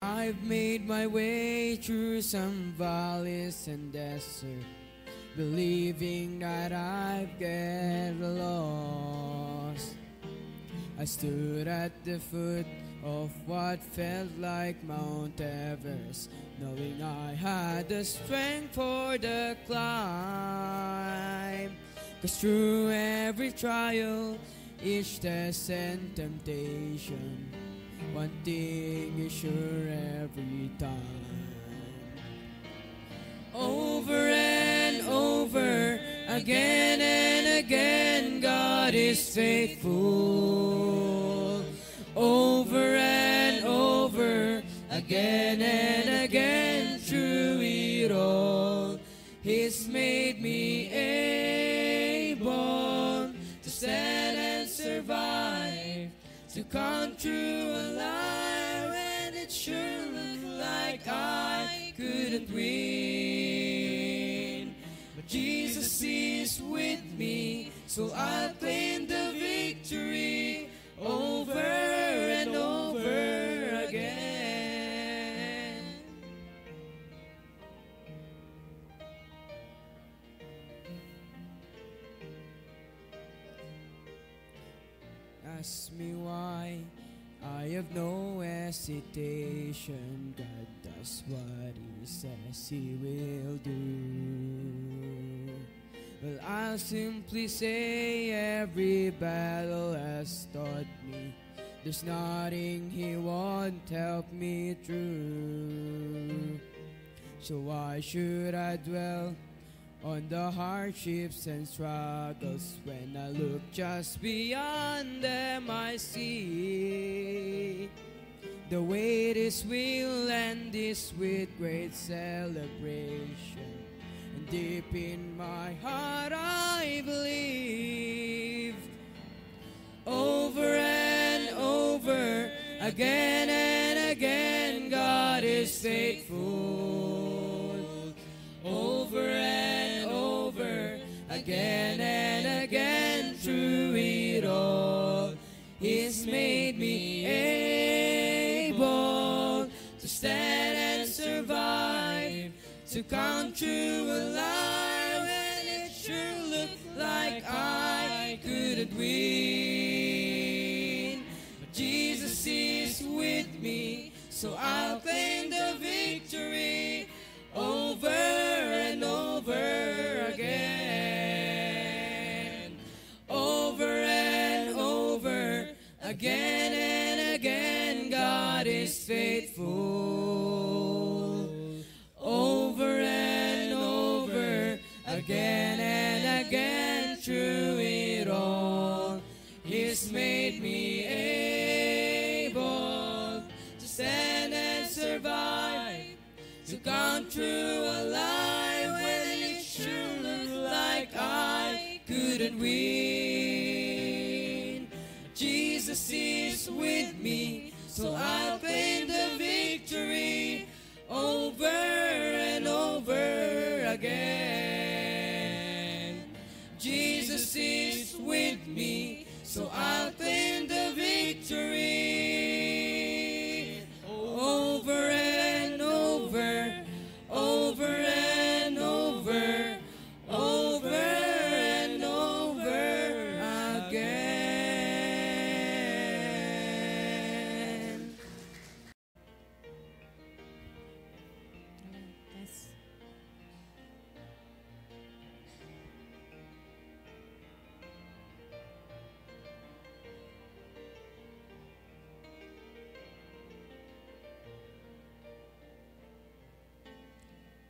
I've made my way through some valleys and desert, believing that I'd get lost. I stood at the foot of what felt like Mount Everest, knowing I had the strength for the climb. 'Cause through every trial, each test and temptation, one thing is sure every time. Over and over, again and again, God is faithful. Over and over, again and again, through it all, He's made me able to stand and survive, to come through alive, and it sure looked like I couldn't win. But Jesus is with me, so I'll claim the victory over and over again. Ask me why, I have no hesitation. God does what He says He will do. Well, I'll simply say every battle has taught me there's nothing He won't help me through. So why should I dwell on the hardships and struggles when I look just beyond them? I see the way this will end is with great celebration, and deep in my heart I believe. Over and over, again and again, God is faithful. Over and over, again and again, through it all, He's made me able to stand and survive, to come through alive, and it sure looked like I couldn't win. But Jesus is with me, so I'll claim the victory over and over again. Over and over, again and again, God is faithful. Over and over, again and again, through it all, He's made me able to stand and survive, to come through alive, when it sure looked like I couldn't win. Jesus is with me, so I'll claim the victory over and over again. Jesus is with me, so I'll claim the victory over and over, over and over, over and over again. Yes.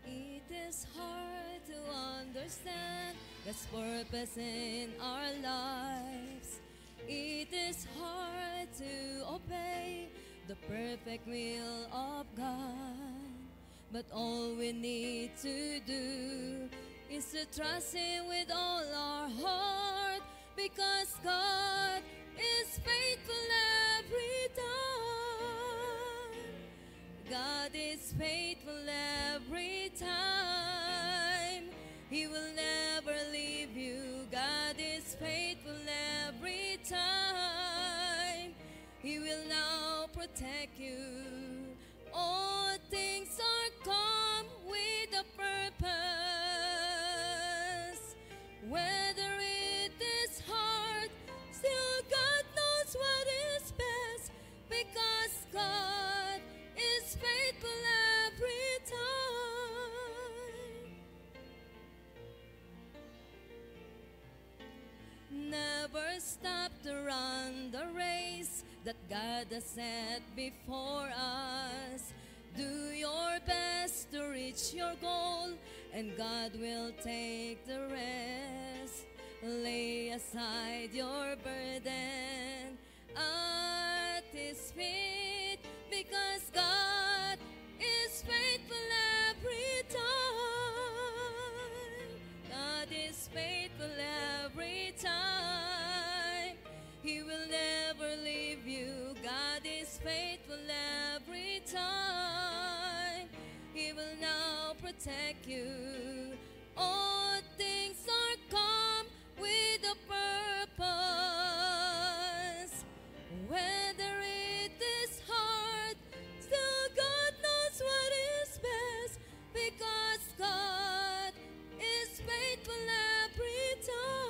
It is hard to understand God's purpose in our lives. It is hard to obey the perfect will of God. But all we need to do is to trust Him with all our heart, because God is faithful every time. God is faithful every time. He will never leave you. God is faithful every time. He will now protect you All things are come with a purpose. Whether it is hard, still God knows what is best, because God is faithful every time. Never stop to run the race that God has set before us. Do your best to reach your goal, and God will take the rest. Lay aside your burden at His feet, because God is faithful every time. God is faithful every time. He will never leave you. God is faithful every time. He will now protect you. All things are come with a purpose. Whether it is hard, still God knows what is best, because God is faithful every time.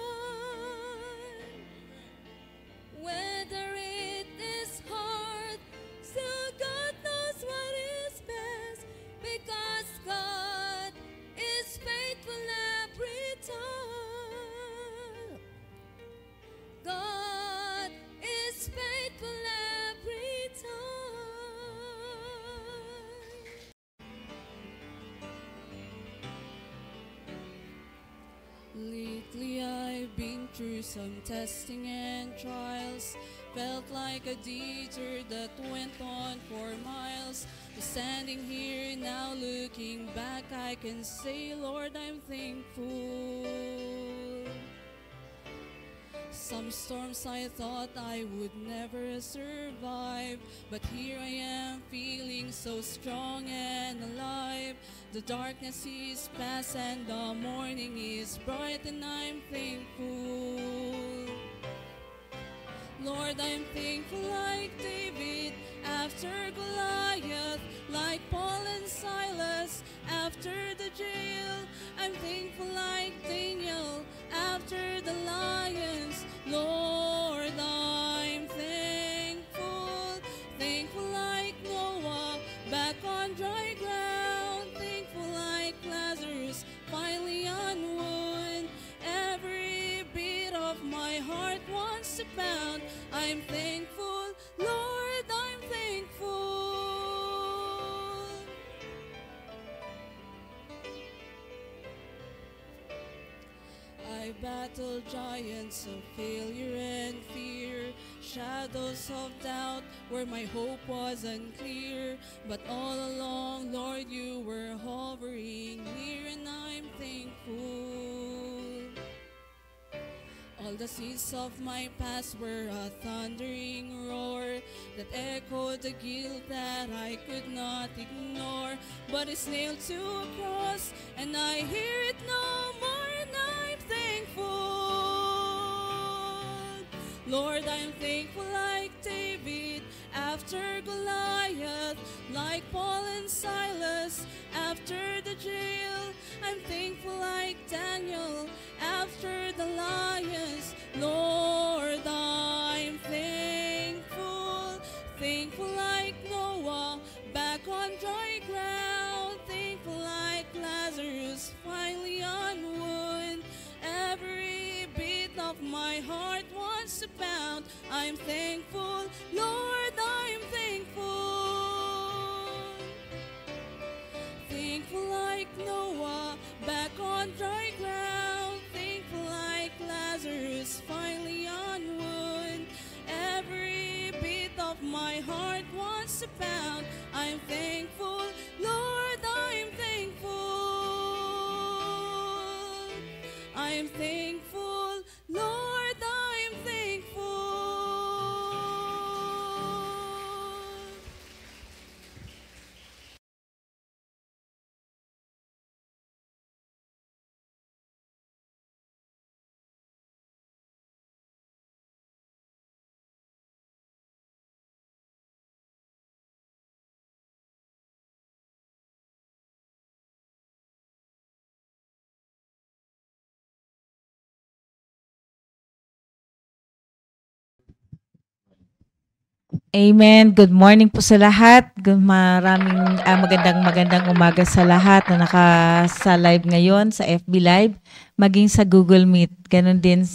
Whether it is hard, still God knows what is best, because God is faithful every time. God is faithful every time. Lately I've been through some testing and trials. Felt like a detour that went on for miles. But standing here now looking back, I can say, Lord, I'm thankful. Some storms I thought I would never survive, but here I am feeling so strong and alive. The darkness is past and the morning is bright, and I'm thankful. Lord, I'm thankful like David after Goliath, like Paul and Silas after the jail. I'm thankful like Daniel after the lions. Lord, I'm thankful. Thankful like Noah back on dry ground. Thankful like Lazarus finally on wood. Every beat of my heart wants to pound. I'm thankful, Lord, I'm thankful. I battled giants of failure and fear, shadows of doubt where my hope was unclear. But all along, Lord, you were hovering near, and I'm thankful. All the seas of my past were a thundering roar that echoed the guilt that I could not ignore. But it's nailed to a cross, and I hear it no more, and I'm thankful. Lord, I'm thankful like David after Goliath, like Paul and Silas after the jail. I'm thankful like Daniel after the lions. Lord, I'm thankful. Thankful like Noah back on dry ground. Thankful like Lazarus finally on wood. Every beat of my heart wants to pound. I'm thankful, Lord, I'm thankful. Thankful like Noah back on dry ground. Thankful like Lazarus finally on wood. Every beat of my heart wants to pound. I'm thankful, Lord, I'm thankful. I'm thankful, Lord, I'm thankful. Amen. Good morning po sa lahat. Maraming magandang umaga sa lahat na sa live ngayon sa FB Live, maging sa Google Meet. Ganon din,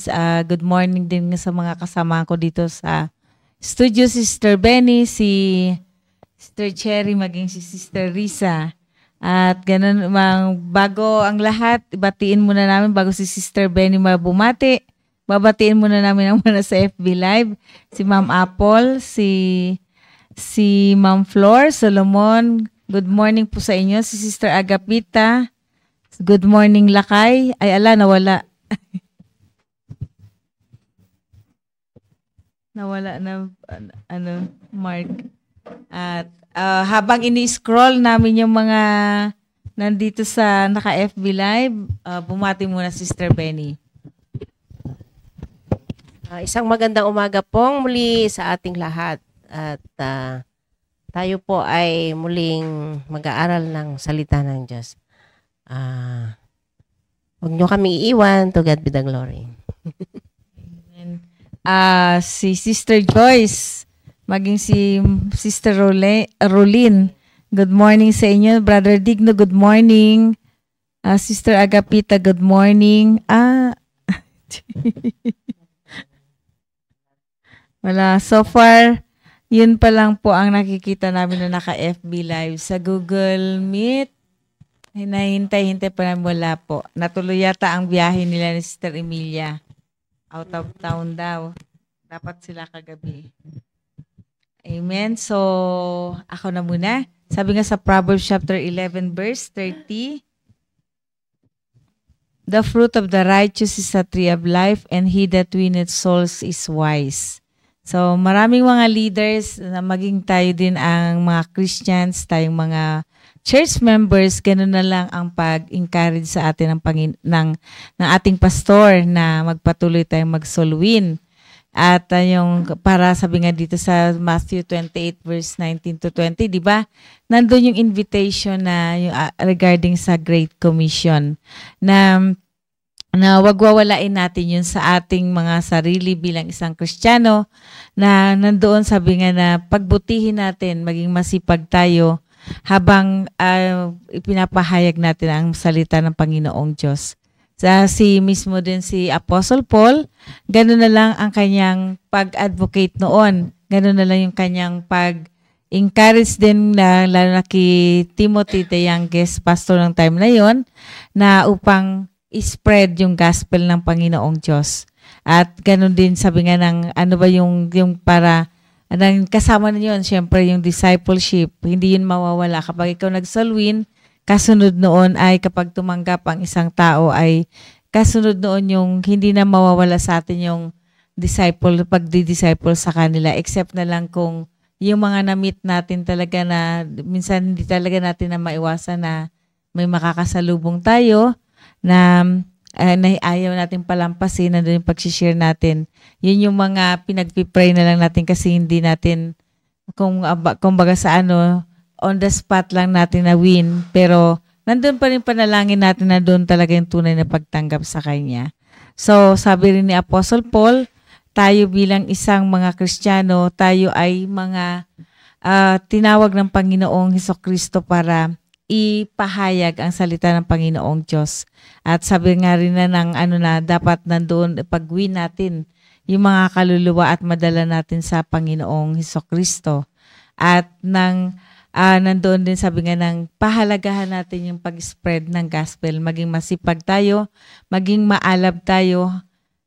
good morning din sa mga kasama ko dito sa studio, si Sister Benny, si Sister Cherry, maging si Sister Risa. At ganun, bago ang lahat, batiin muna namin bago si Sister Benny bumati. Babatiin muna namin ang muna sa FB Live, si Ma'am Apple, si Ma'am Flor, Solomon. Good morning po sa inyo. Si Sister Agapita. Good morning, Lakay. Ay, nawala. Nawala na, Mark. At habang ini-scroll namin yung mga nandito sa naka-FB Live, bumati muna Sister Benny. Isang magandang umaga pong muli sa ating lahat. At tayo po ay muling mag-aaral ng salita ng Diyos. Huwag nyo kami iiwan. To God be the glory. Si Sister Joyce, maging si Sister Rolin. Good morning sa inyo. Brother Digno, good morning. Sister Agapita, good morning. Wala. So far, yun pa lang po ang nakikita namin na naka-FB Live. Sa Google Meet, hinahintay pa namin, wala po. Natuloy yata ang biyahe nila ni Sister Emilia. Out of town daw. Dapat sila kagabi. Amen. So, ako na muna. Sabi nga sa Proverbs chapter 11 verse 30, the fruit of the righteous is a tree of life, and he that winneth souls is wise. So, maraming mga leaders na maging tayo din ang mga Christians, tayong mga church members, ganun na lang ang pag-encourage sa atin ng ating pastor na magpatuloy tayong mag-soul win. At yung para sabi nga dito sa Matthew 28 verse 19 to 20, di ba? Nandun yung invitation na yung, regarding sa Great Commission na wag wawalain natin yun sa ating mga sarili bilang isang Kristiyano, na nandoon sabi nga na pagbutihin natin, maging masipag tayo habang ipinapahayag natin ang salita ng Panginoong Diyos. Mismo din si Apostle Paul, gano'n na lang ang kanyang pag-advocate noon. Gano'n na lang yung kanyang pag-encourage din na lalo na kay Timothy, the youngest pastor ng time na yon, na upang i-spread yung gospel ng Panginoong Diyos. At gano'n din sabi nga ng yung para kasama na yun, syempre yung discipleship, hindi yun mawawala. Kapag ikaw nagsalwin, kasunod noon ay kapag tumanggap ang isang tao ay kasunod noon yung hindi na mawawala sa atin yung pagdi-disciple sa kanila, except na lang kung yung mga na-meet natin talaga na minsan hindi talaga natin na maiwasan na may makakasalubong tayo na ayaw natin palampasin, nandun yung pag-share natin. Yun yung mga pinag-pray na lang natin kasi hindi natin, kung baga sa on the spot lang natin na win. Pero nandun pa rin panalangin natin na doon talaga yung tunay na pagtanggap sa Kanya. So sabi rin ni Apostle Paul, tayo bilang isang mga Kristiyano, tayo ay mga tinawag ng Panginoong Hesukristo para ipahayag ang salita ng Panginoong Diyos. At sabi nga rin na dapat nandoon pag-win natin yung mga kaluluwa at madala natin sa Panginoong Hesukristo. At nandoon din sabi nga ng pahalagahan natin yung pag-spread ng gospel, maging masipag tayo, maging maalab tayo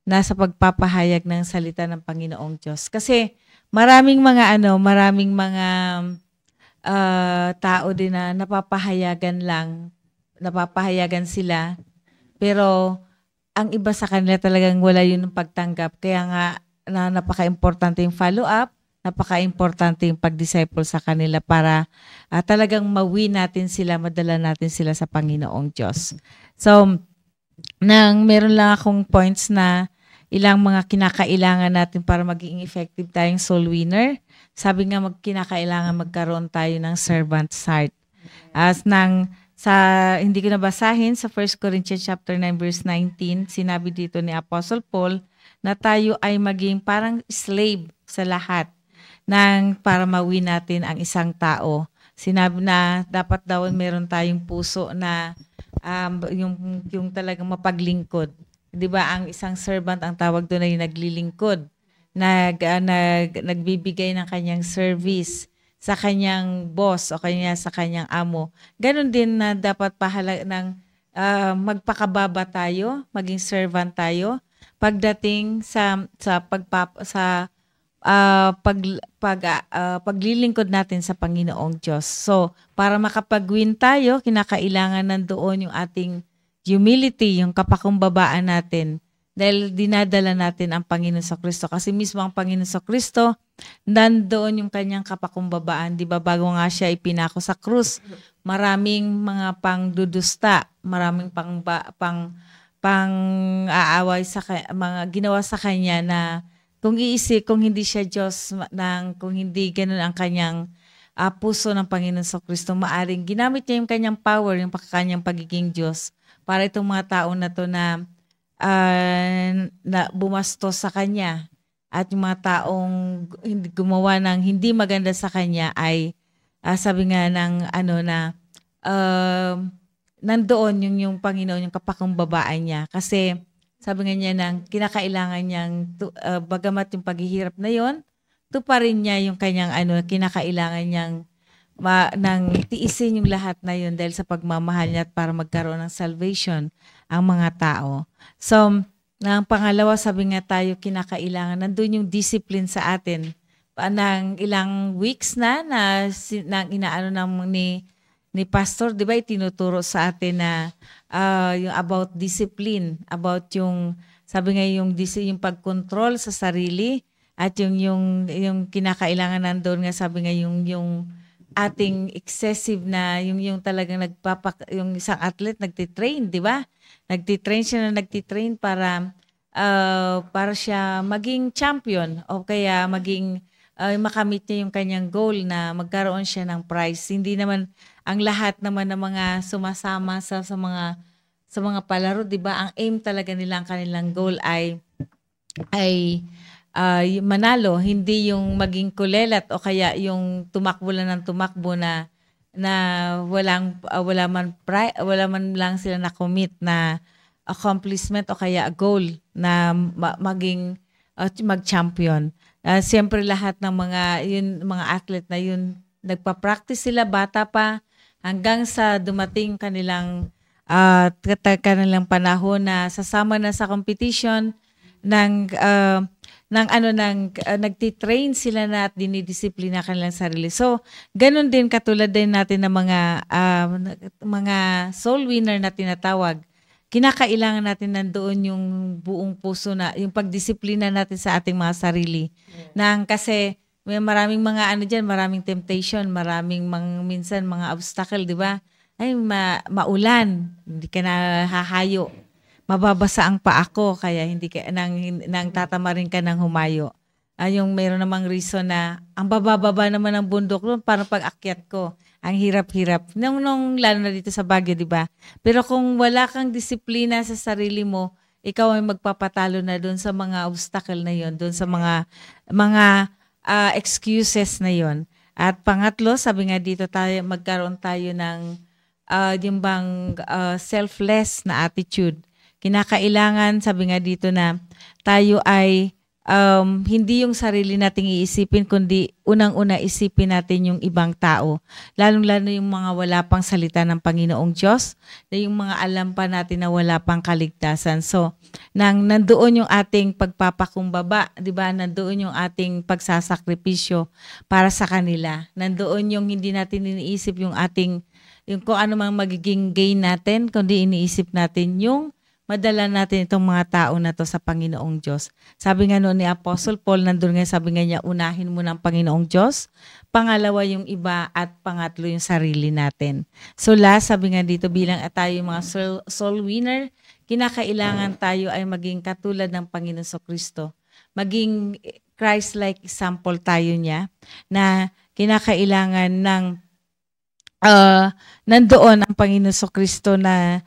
nasa pagpapahayag ng salita ng Panginoong Diyos. Kasi maraming mga tao din na napapahayagan sila, pero ang iba sa kanila talagang wala yun ng pagtanggap. Kaya nga napaka-importante yung follow-up, napaka-importante yung pag-disciple sa kanila para talagang ma-win natin sila, madala natin sila sa Panginoong Diyos. So, meron lang akong points na ilang mga kinakailangan natin para maging effective tayong soul winner. Sabi nga kinakailangan magkaroon tayo ng servant's heart. Hindi ko nabasahin sa 1 Corinthians chapter 9 verse 19, sinabi dito ni Apostle Paul na tayo ay maging parang slave sa lahat. para mawin natin ang isang tao. Sinabi na dapat daw meron tayong puso na yung talagang mapaglingkod. 'Di ba ang isang servant ang tawag doon ay naglilingkod, nagbibigay ng kanyang service sa kanyang boss o kanya sa kanyang amo. Ganon din na dapat magpakababa tayo, maging servant tayo pagdating sa paglilingkod natin sa Panginoong Diyos. So, para makapag-win tayo, kinakailangan nandoon yung ating humility, yung kapakumbabaan natin. Dahil dinadala natin ang Panginoon sa Kristo. Kasi mismo ang Panginoon sa Kristo, nandoon yung kanyang kapakumbabaan. Di ba bago nga siya ipinako sa krus, maraming mga pangdudusta, maraming pang-aaway mga ginawa sa kanya na kung hindi siya Diyos, kung hindi ganun ang kanyang puso ng Panginoon sa Kristo, maaring ginamit niya yung kanyang power, yung kanyang pagiging Diyos para itong mga tao na to na bumastos sa kanya at yung mga taong gumawa ng hindi maganda sa kanya ay sabi nga ng nandoon yung Panginoon, yung kapakumbabaan niya. Kasi sabi nga niya ng kinakailangan niyang, bagamat yung paghihirap na yon, tuparin niya yung kanyang kinakailangan niyang nang tiisin yung lahat na yun dahil sa pagmamahal niya at para magkaroon ng salvation ang mga tao. So, ang pangalawa, sabi nga tayo, kinakailangan, nandun yung discipline sa atin. Nang ilang weeks na inaano ni Pastor, di ba, itinuturo sa atin na yung about discipline, about yung, sabi nga yung pag-control sa sarili at yung kinakailangan nandoon nga, sabi nga yung ating excessive na, yung talagang yung isang athlete nagtitrain, di ba? Nagtitrain para siya maging champion o kaya maging makamit niya yung kanyang goal na magkaroon siya ng prize. Hindi naman ang lahat naman ng mga sumasama sa mga palaro, 'di ba? Ang aim talaga nila, ang kanilang goal ay manalo, hindi yung maging kulelat o kaya yung tumakbo lang ng tumakbo na wala man lang sila na-commit na accomplishment o kaya goal na maging mag-champion. Siyempre lahat ng mga athlete na yun, nagpa-practice sila bata pa hanggang sa dumating kanilang panahon na sasama na sa competition nagtitrain sila na at dinidisiplina kanilang sarili. So, ganun din katulad din natin ng mga soul winner na tinatawag. Kinakailangan natin nandoon yung buong puso na, yung pagdisiplina natin sa ating mga sarili. Kasi may maraming mga maraming temptation, minsan mga obstacle, di ba? Ay, maulan, hindi ka na hahayo. Mababasa ang paa ko, kaya hindi ka nang tatamarin ka ng humayo. Yung mayroon namang reason na ang bababa naman ng bundok doon para pag-akyat ko. Ang hirap-hirap. Nung lalo na dito sa Baguio, di ba? Pero kung wala kang disiplina sa sarili mo, ikaw ay magpapatalo na doon sa mga obstacle na yon, doon sa mga excuses na yon. At pangatlo, sabi nga dito magkaroon tayo ng yung bang selfless na attitude. Kinakailangan, sabi nga dito na tayo ay hindi yung sarili nating iisipin, kundi unang-una isipin natin yung ibang tao. Lalong-lalo yung mga wala pang salita ng Panginoong Diyos, na yung mga alam pa natin na wala pang kaligtasan. So, nandoon yung ating pagpapakumbaba, di ba? Nandoon yung ating pagsasakripisyo para sa kanila. Nandoon yung hindi natin iniisip yung kung ano mang magiging gain natin, kundi iniisip natin yung madala natin itong mga tao na to sa Panginoong Diyos. Sabi nga noon ni Apostle Paul, nandun nga sabi nga niya, unahin mo ng Panginoong Diyos, pangalawa yung iba, at pangatlo yung sarili natin. So last, sabi nga dito, bilang tayo mga soul winner, kinakailangan tayo ay maging katulad ng Panginoon Kristo. Maging Christ-like example tayo niya, na kinakailangan ng nandoon ang Panginoon Kristo na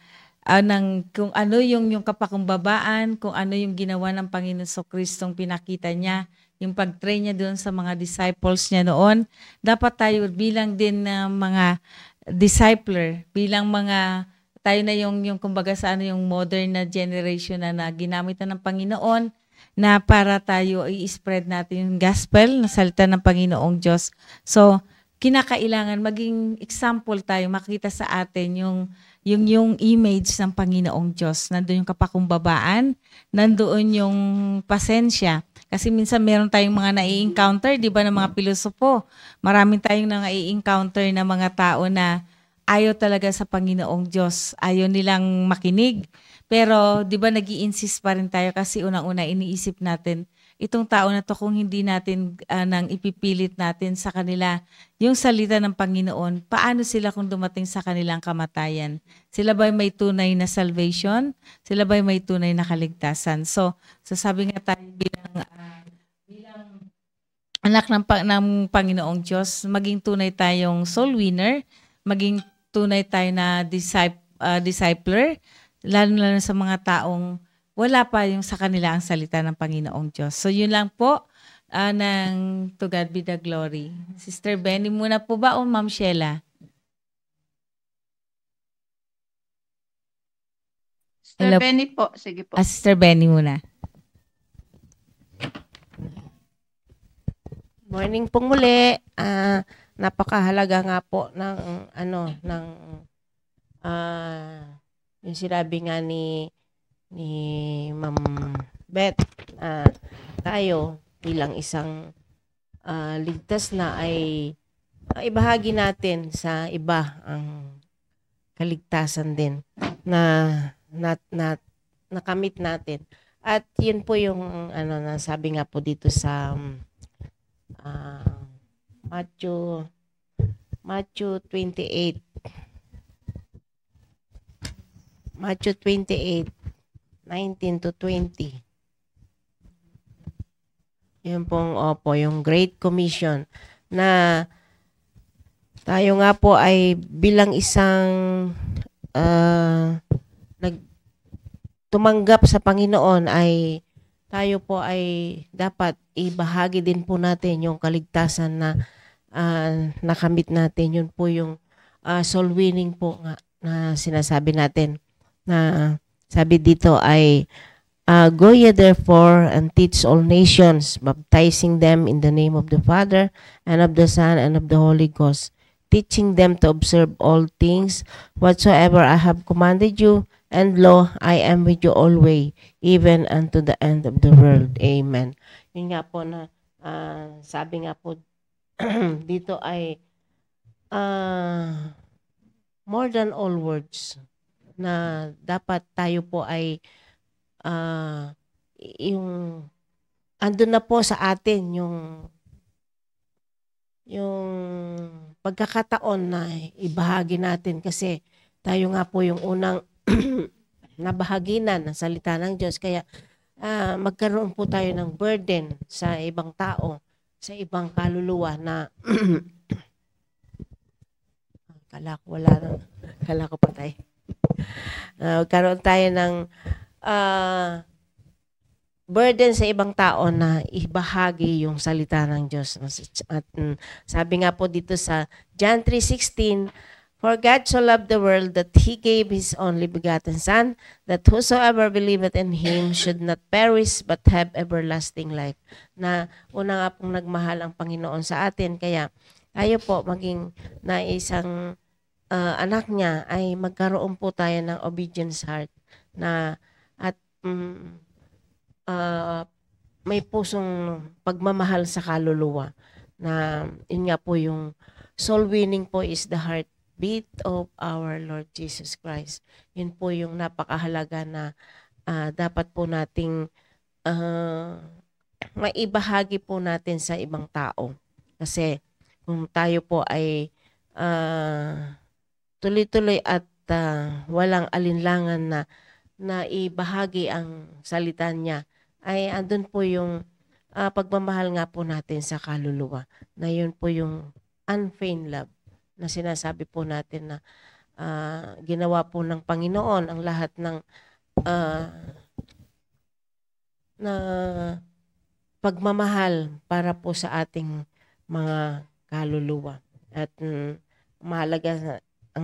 kung ano yung kapakumbabaan, kung ano yung ginawa ng Panginoon Kristong pinakita niya, yung pag-train niya doon sa mga disciples niya noon. Dapat tayo bilang din na mga discipler, bilang mga tayo na yung kumbaga sa yung modern na generation na ginamit na ng Panginoon na para tayo i-spread natin yung gospel na salita ng Panginoong Diyos. So, kinakailangan maging example tayo, makita sa atin yung image ng Panginoong Diyos. Nandoon yung kapakumbabaan, nandoon yung pasensya. Kasi minsan meron tayong mga nai-encounter, di ba, ng mga pilosopo. Maraming tayong nai-encounter na mga tao na ayaw talaga sa Panginoong Diyos. Ayaw nilang makinig. Pero, di ba, nag-i-insist pa rin tayo kasi unang-una iniisip natin, itong tao na to kung hindi natin nang ipipilit natin sa kanila yung salita ng Panginoon, paano sila kung dumating sa kanilang kamatayan? Sila ba'y may tunay na salvation? Sila ba'y may tunay na kaligtasan? So sabi nga tayo bilang anak ng Panginoong Diyos, maging tunay tayong soul winner, maging tunay tayo na discipler, lalo sa mga taong wala pa yung sa kanila ang salita ng Panginoong Diyos. So yun lang po ng To God Be the Glory. Sister Benny muna po ba o Ma'am Sheila? Sister Benny po, sige po. Sister Benny muna. Morning pong muli. Napakahalaga nga po ng yung sinabi nga ni Ma'am Beth, tayo bilang isang ligtas na ay ibahagi natin sa iba ang kaligtasan din na nakamit natin. At yun po yung nasabi nga po dito sa Matthew 28. Matthew 28, 19 to 20. Yun pong, yung Great Commission na tayo nga po ay bilang isang tumanggap sa Panginoon ay tayo po ay dapat ibahagi din po natin yung kaligtasan na nakamit natin. Yun po yung soul winning po nga na sinasabi natin. Na sabi dito ay go ye therefore and teach all nations, baptizing them in the name of the Father and of the Son and of the Holy Ghost, teaching them to observe all things whatsoever I have commanded you, and lo, I am with you always, even unto the end of the world. Amen. Yun nga po na sabi nga po dito ay more than all words, na dapat tayo po ay yung andun na po sa atin yung pagkakataon na ibahagi natin kasi tayo nga po yung unang nabahaginan ng salita ng Diyos. Kaya magkaroon po tayo ng burden sa ibang tao, sa ibang kaluluwa na kala ko patay. Karoon tayo ng burden sa ibang tao na ibahagi yung salita ng Diyos. At sabi nga po dito sa John 3:16, for God so loved the world that He gave His only begotten Son, that whosoever believeth in Him should not perish but have everlasting life. Na una nga pong nagmahal ang Panginoon sa atin. Kaya tayo po maging na isang anak niya ay magkaroon po tayo ng obedience heart na at may pusong pagmamahal sa kaluluwa na yun nga po yung soul winning po is the heartbeat of our Lord Jesus Christ. Yun po yung napakahalaga na dapat po nating maibahagi po natin sa ibang tao. Kasi kung tayo po ay tuloy-tuloy at walang alinlangan na ibahagi ang salita niya, ay andun po yung pagmamahal nga po natin sa kaluluwa. Na yun po yung unfeigned love na sinasabi po natin na ginawa po ng Panginoon ang lahat ng na pagmamahal para po sa ating mga kaluluwa. At ang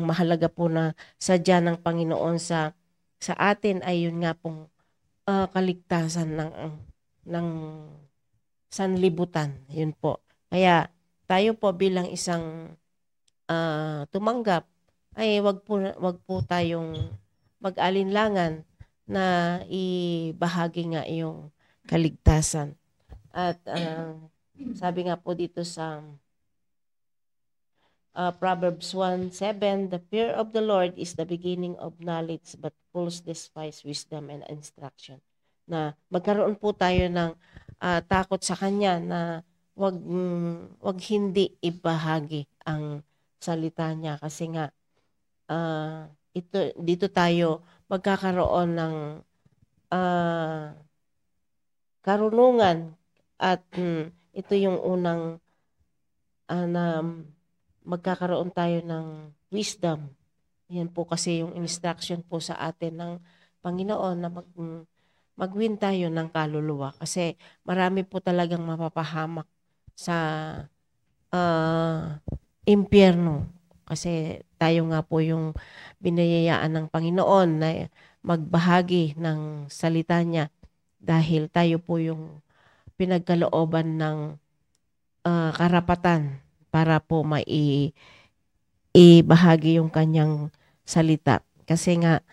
mahalaga po na sadya ng Panginoon sa atin ay yun nga pong kaligtasan ng sanlibutan. Yun po. Kaya tayo po bilang isang tumanggap ay wag po tayong mag-alinlangan na ibahagi nga yung kaligtasan. At sabi nga po dito sa Proverbs 1:7, the fear of the Lord is the beginning of knowledge, but fools despise wisdom and instruction. Na magkaroon po tayo ng takot sa Kanya na wag hindi ibahagi ang salita Niya kasi nga dito tayo magkakaroon ng karunungan at ito yung unang na magkakaroon tayo ng wisdom. Yan po kasi yung instruction po sa atin ng Panginoon na mag-win tayo ng kaluluwa. Kasi marami po talagang mapapahamak sa impyerno. Kasi tayo nga po yung binayayaan ng Panginoon na magbahagi ng salita Niya dahil tayo po yung pinagkalooban ng karapatan para po ibahagi yung Kanyang salita. Kasi nga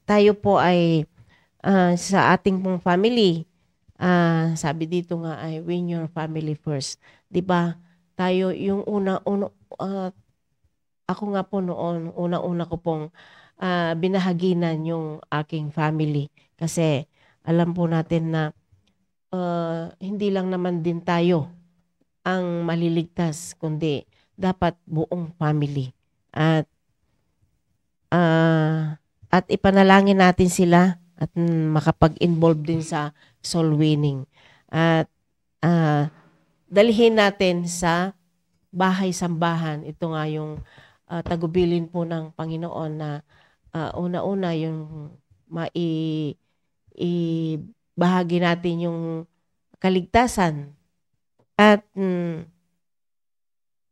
tayo po ay sa ating pong family, sabi dito nga ay win your family first. 'Di ba? Tayo yung ako nga po noon, una ko pong binahaginan yung aking family. Kasi alam po natin na hindi lang naman din tayo ang maliligtas, kundi dapat buong family. At ipanalangin natin sila at makapag-involve din sa soul winning. At dalhin natin sa bahay-sambahan. Ito nga yung tagubilin po ng Panginoon na una-una yung bahagi natin yung kaligtasan at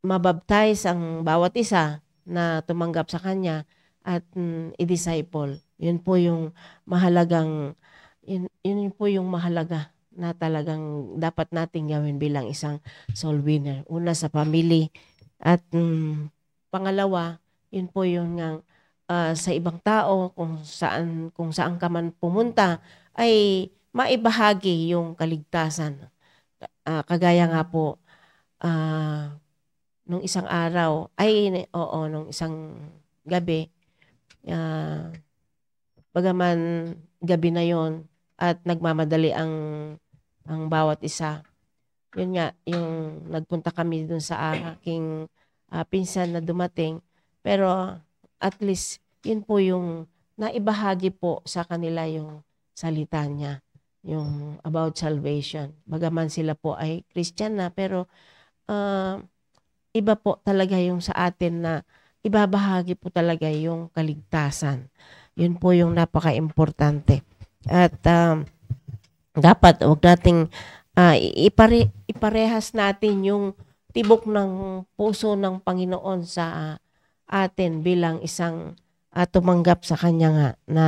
mabaptize ang bawat isa na tumanggap sa Kanya at i-disciple. Yun po yung mahalagang yun po yung mahalaga na talagang dapat nating gawin bilang isang soul winner. Una sa family at pangalawa, yun po yung sa ibang tao kung saan ka man pumunta ay maibahagi yung kaligtasan. Kagaya nga po nung isang araw nung isang gabi bagaman gabi na yon at nagmamadali ang bawat isa. Yun nga, yung nagpunta kami dun sa aking pinsan na dumating. Pero at least, yun po yung naibahagi po sa kanila yung salita niya. Yung about salvation. Bagaman sila po ay Christian na, pero iba po talaga yung sa atin na ibabahagi po talaga yung kaligtasan. Yun po yung napaka-importante. At dapat wag nating iparehas natin yung tibok ng puso ng Panginoon sa atin bilang isang tumanggap sa Kanya nga na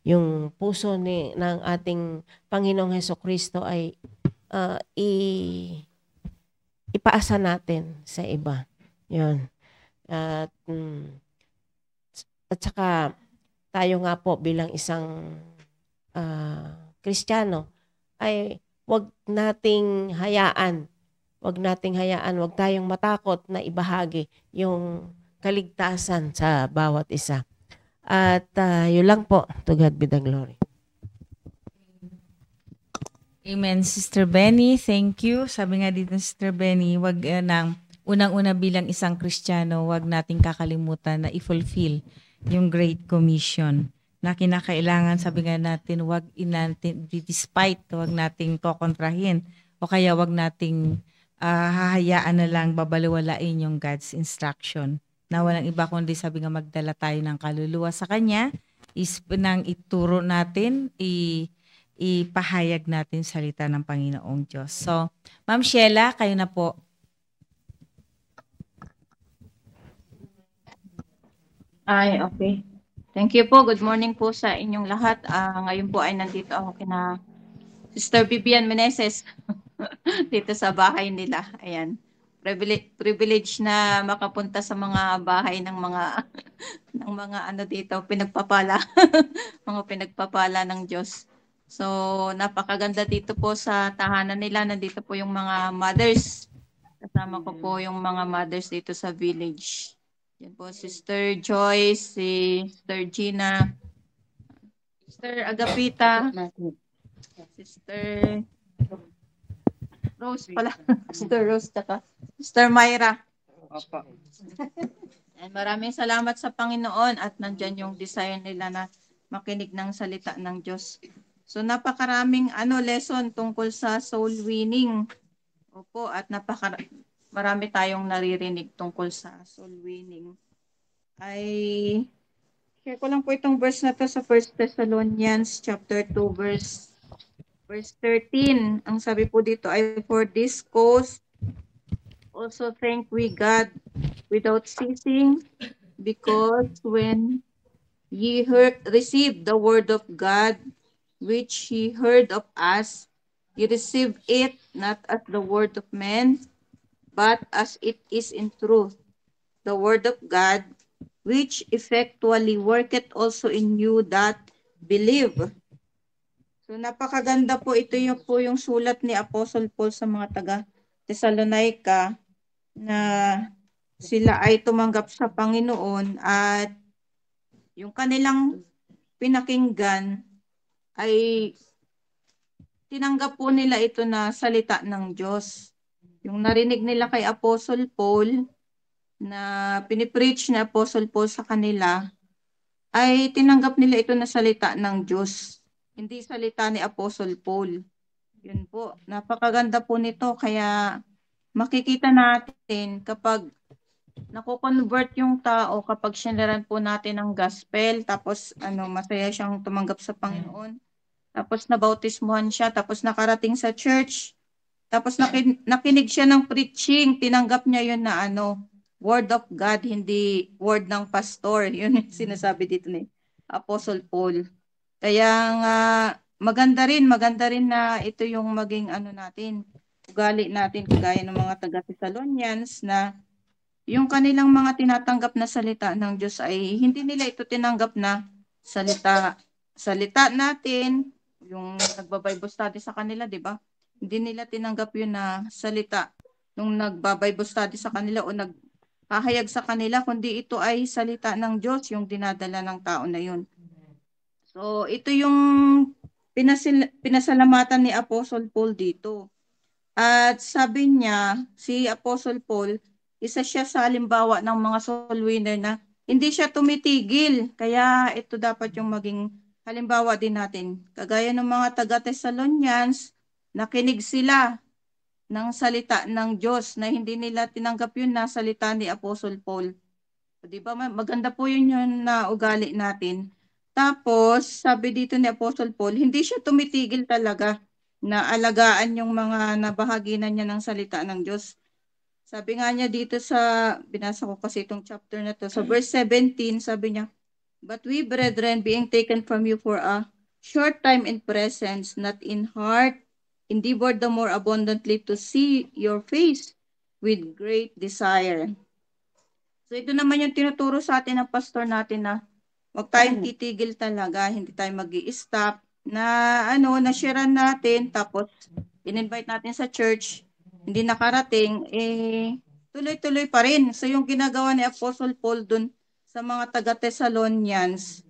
yung puso ng ating Panginoong Hesukristo ay ipaasa natin sa iba. Yun. At saka tayo nga po bilang isang Kristiyano ay wag tayong matakot na ibahagi yung kaligtasan sa bawat isa. At yun lang po. To God be the glory. Amen, Sister Benny. Thank you. Sabi nga dito, Sister Benny, wag unang-una bilang isang Kristiyano, wag nating kakalimutan na i-fulfill yung Great Commission na kinakailangan, sabi nga natin, wag nating kokontrahin o kaya wag nating hahayaan na lang babaliwalain yung God's instruction na walang iba kundi sabi nga magdala tayo ng kaluluwa sa Kanya, is nang ituro natin, ipahayag natin salita ng Panginoong Diyos. So, Ma'am Sheila, kayo na po. Ay, okay. Thank you po. Good morning po sa inyong lahat. Ngayon po ay nandito ako kina Sister Vivian Meneses dito sa bahay nila. Ayan. Privilege na makapunta sa mga bahay ng mga ng mga ano dito, pinagpapala. Mga pinagpapala ng Diyos. So, napakaganda dito po sa tahanan nila. Nandito po yung mga mothers. Kasama ko po yung mga mothers dito sa village. Yan po, Sister Joyce, si Sister Gina, Sister Agapita, Sister Rose pala. Sister Rose, tsaka Sister Myra. And maraming salamat sa Panginoon at nandyan yung desire nila na makinig ng salita ng Diyos. So napakaraming lesson tungkol sa soul winning. Opo, at marami tayong naririnig tungkol sa soul winning. Ay share ko lang po itong verse na to sa 1 Thessalonians chapter 2 verse 13. Ang sabi po dito ay, for this cause also thank we God without ceasing, because when ye received the word of God, which ye heard of us, ye received it not as the word of men, but as it is in truth, the word of God, which effectually worketh also in you that believe. So napakaganda po, ito yung sulat ni Apostle Paul sa mga taga Thessalonica, na sila ay tumanggap sa Panginoon at yung kanilang pinakinggan ay tinanggap po nila ito na salita ng Diyos. Yung narinig nila kay Apostle Paul na pinipreach ni Apostle Paul sa kanila, ay tinanggap nila ito na salita ng Diyos, hindi salita ni Apostle Paul. Yun po, napakaganda po nito, kaya makikita natin kapag nako-convert yung tao, kapag sinaran po natin ang gospel, tapos masaya siyang tumanggap sa Panginoon, tapos nabautismuhan siya, tapos nakarating sa church, tapos nakinig siya ng preaching, tinanggap niya yun na word of God, hindi word ng pastor. Yun yung sinasabi dito ni Apostle Paul. Kaya nga maganda rin na ito yung maging natin, ugali natin, kagaya ng mga taga Thessalonians, na yung kanilang mga tinatanggap na salita ng Diyos ay hindi nila ito tinanggap na salita natin, yung nagba-Bible study sa kanila, di ba? Hindi nila tinanggap yun na salita nung nagba-Bible study sa kanila o nagpahayag sa kanila, kundi ito ay salita ng Diyos, yung dinadala ng tao na yun. So, ito yung pinasalamatan ni Apostle Paul dito. At sabi niya, si Apostle Paul, isa siya sa halimbawa ng mga soul winner na hindi siya tumitigil. Kaya ito dapat yung maging halimbawa din natin. Kagaya ng mga taga Thessalonians, nakinig sila ng salita ng Diyos na hindi nila tinanggap yun na salita ni Apostle Paul. Di ba? Maganda po yun na ugali natin. Tapos, sabi dito ni Apostle Paul, hindi siya tumitigil talaga na alagaan yung mga nabahaginan niya ng salita ng Diyos. Sabi nga niya dito binasa ko kasi itong chapter na to, sa verse 17, sabi niya, but we, brethren, being taken from you for a short time in presence, not in heart, endeavor the more abundantly to see your face with great desire. So ito naman yung tinuturo sa atin ng pastor natin, na huwag tayong titigil talaga, hindi tayo mag-i-stop, na na-sharean natin, tapos in-invite natin sa church, hindi nakarating, tuloy-tuloy pa rin. So yung ginagawa ni Apostle Paul dun sa mga taga-Thessalonians,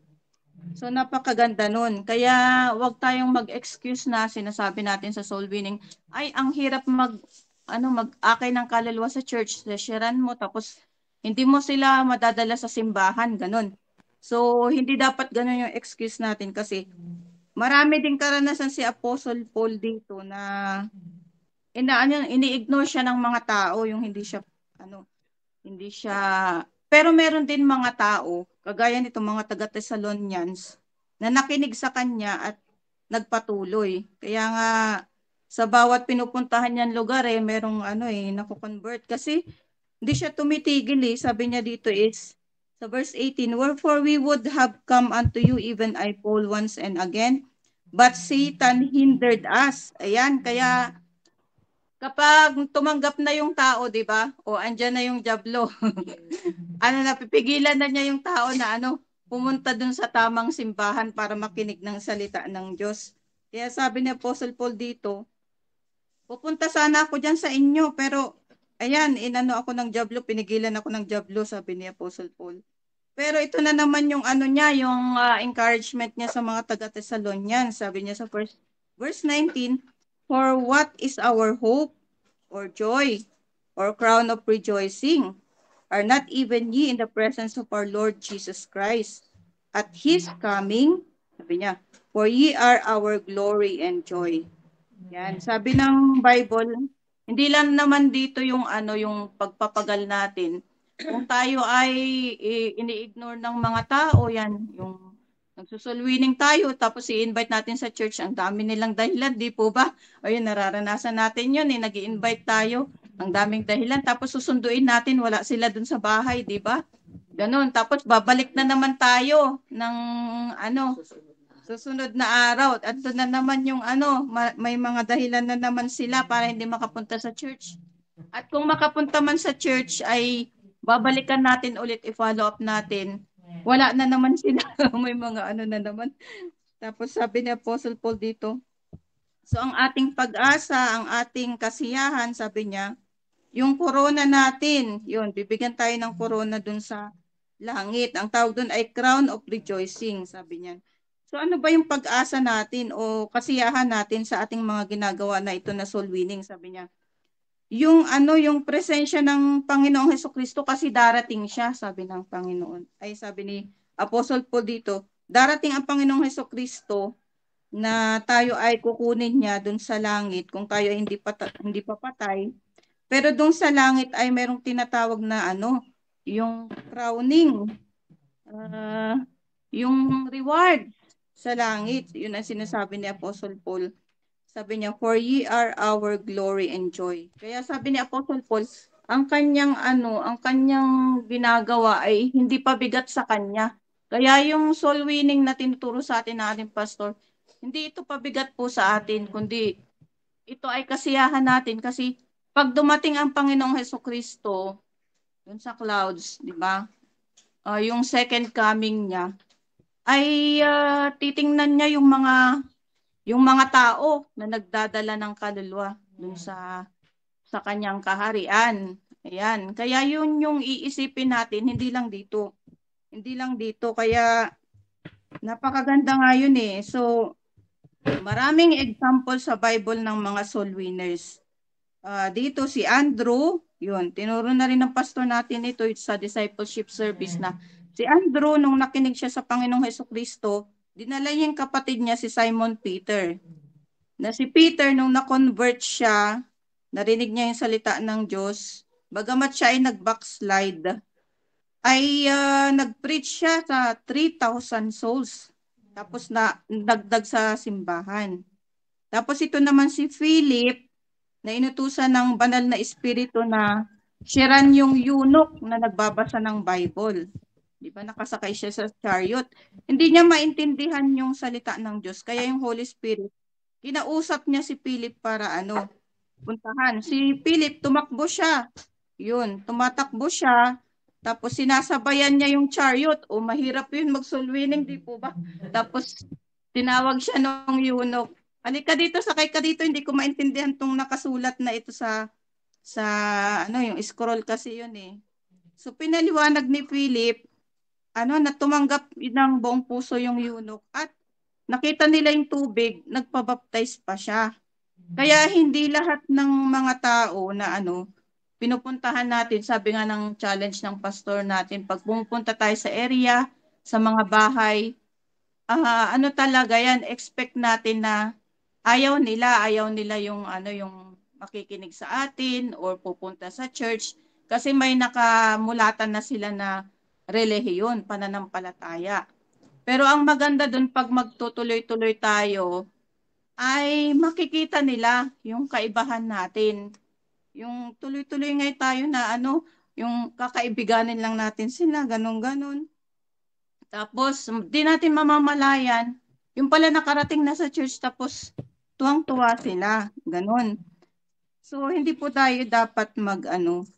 so napakaganda nun. Kaya huwag tayong mag-excuse na sinasabi natin sa soul winning, ay ang hirap mag-akay ng kaluluwa sa church, sharean mo, tapos hindi mo sila madadala sa simbahan, ganun. So, hindi dapat ganun yung excuse natin, kasi marami din karanasan si Apostle Paul dito na ini-ignore siya ng mga tao, yung hindi siya Pero meron din mga tao, kagaya nito mga taga-Thessalonians, na nakinig sa kanya at nagpatuloy. Kaya nga sa bawat pinupuntahan niyang lugar merong nako-convert kasi hindi siya tumitigil Sabi niya dito is sa verse 18, "Wherefore we would have come unto you, even I Paul once and again, but Satan hindered us." Ayan, kaya kapag tumanggap na yung tao, di ba? O andyan na yung jablo. Napipigilan na niya yung tao na pumunta dun sa tamang simbahan para makinig ng salita ng Diyos. Kaya sabi ni Apostle Paul dito, pupunta sana ako dyan sa inyo, pero ayan, ako ng jablo, pinigilan ako ng jablo, sabi ni Apostle Paul. Pero ito na naman yung niya, yung encouragement niya sa mga taga-Thessalonians. Sabi niya sa verse 19, "For what is our hope or joy or crown of rejoicing? Are not even ye in the presence of our Lord Jesus Christ at His coming?" Sabi niya, "For ye are our glory and joy." Yan, sabi ng Bible, hindi lang naman dito yung yung pagpapagal natin. Kung tayo ay ini-ignore ng mga tao, yan, yung nagsusulwining tayo, tapos i-invite natin sa church, ang dami nilang dahilan, di po ba? O yun, nararanasan natin yun, nag-i-invite tayo, ang daming dahilan, tapos susunduin natin, wala sila dun sa bahay, di ba? Ganon, tapos babalik na naman tayo ng susunod na araw. At doon na naman yung may mga dahilan na naman sila para hindi makapunta sa church. At kung makapunta man sa church ay babalikan natin ulit, i-follow up natin. Wala na naman sila. May mga na naman. Tapos sabi ni Apostle Paul dito, so ang ating pag-asa, ang ating kasiyahan, sabi niya, yung corona natin, yun, bibigyan tayo ng corona dun sa langit. Ang tawag dun ay crown of rejoicing, sabi niya. So ano ba yung pag-asa natin o kasiyahan natin sa ating mga ginagawa na ito na soul winning, sabi niya. Yung yung presensya ng Panginoong Hesukristo kasi darating siya, sabi ng Panginoon. Ay sabi ni Apostle Paul dito, darating ang Panginoong Hesukristo na tayo ay kukunin niya dun sa langit kung tayo ay hindi pa patay. Pero dun sa langit ay merong tinatawag na yung crowning, yung reward sa langit. Yun ang sinasabi ni Apostle Paul. Sabi niya, "For ye are our glory and joy." Kaya sabi ni Apostle Paul, ang kanyang ang kanyang ginagawa ay hindi pa bigat sa kanya. Kaya yung soul winning na tinuturo sa atin ng ating pastor, hindi ito pabigat po sa atin, kundi ito ay kasiyahan natin kasi pag dumating ang Panginoong Hesukristo dun sa clouds, di ba? Yung second coming niya, ay titingnan niya yung mga tao na nagdadala ng kaluluwa dun sa kanyang kaharian. Ayan. Kaya yun yung iisipin natin, hindi lang dito. Hindi lang dito. Kaya napakaganda nga yun So, maraming example sa Bible ng mga soul winners. Dito si Andrew, yun, tinuro na rin ng pastor natin ito sa discipleship service na si Andrew, nung nakinig siya sa Panginoong Hesukristo, dinala niya yung kapatid niya si Simon Peter. Na si Peter, nung na-convert siya, narinig niya yung salita ng Diyos, bagamat siya ay nag-backslide, ay nag-preach siya sa 3,000 souls. Tapos nagdag sa simbahan. Tapos ito naman si Philip, na inutusan ng banal na espiritu na siyaran yung eunuch na nagbabasa ng Bible. Di ba? Nakasakay siya sa chariot. Hindi niya maintindihan yung salita ng Diyos. Kaya yung Holy Spirit, kinausap niya si Philip para puntahan. Si Philip, tumakbo siya. Yun, tumatakbo siya. Tapos sinasabayan niya yung chariot. O mahirap yun mag-soul winning, di po ba? Tapos tinawag siya ng eunuch. Halika dito, sakay ka dito. Hindi ko maintindihan tong nakasulat na ito sa yung scroll kasi yun So pinaliwanag ni Philip, na tumanggap ng buong puso yung eunuch at nakita nila yung tubig, nagpabaptize pa siya. Kaya hindi lahat ng mga tao na pinupuntahan natin, sabi nga ng challenge ng pastor natin, pag pumunta tayo sa area, sa mga bahay, talaga yan, expect natin na ayaw nila yung yung makikinig sa atin or pupunta sa church. Kasi may nakamulatan na sila na relihiyon, pananampalataya. Pero ang maganda dun pag magtutuloy-tuloy tayo, ay makikita nila yung kaibahan natin. Yung tuloy-tuloy nga tayo na yung kakaibiganin lang natin sila, ganun-ganun. Tapos, di natin mamamalayan, yung pala nakarating na sa church, tapos tuwang-tuwa sila, ganun. So, hindi po tayo dapat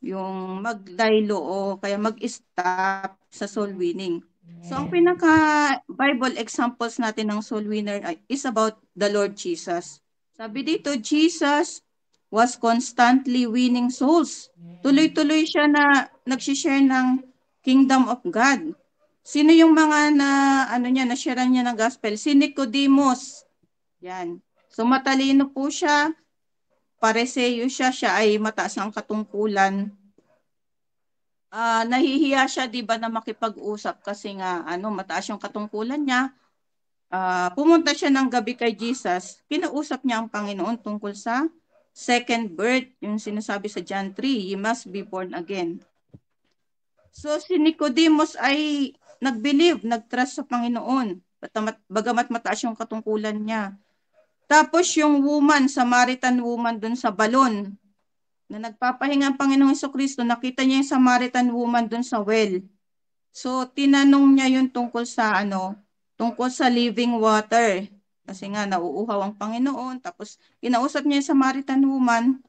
yung maglaylo o kaya mag-stop sa soul winning. So, ang pinaka-Bible examples natin ng soul winner is about the Lord Jesus. Sabi dito, Jesus was constantly winning souls. Tuloy-tuloy siya na nagsishare ng kingdom of God. Sino yung mga na-share niya ng gospel? Si Nicodemus. Yan. So, matalino po siya. Pareseyo siya ay mataas ang katungkulan. Nahihiya siya, di ba, na makipag-usap kasi nga mataas yung katungkulan niya. Pumunta siya ng gabi kay Jesus. Kinausap niya ang Panginoon tungkol sa second birth, yung sinasabi sa John 3, you must be born again. So si Nicodemus ay nag-believe, nag-trust sa Panginoon, bagamat mataas yung katungkulan niya. Tapos yung Samaritan woman dun sa balon, na nagpapahinga ang Panginoong Jesucristo, nakita niya yung Samaritan woman dun sa well. So, tinanong niya yun tungkol sa living water. Kasi nga, nauuhaw ang Panginoon. Tapos, kinausap niya yung Samaritan woman.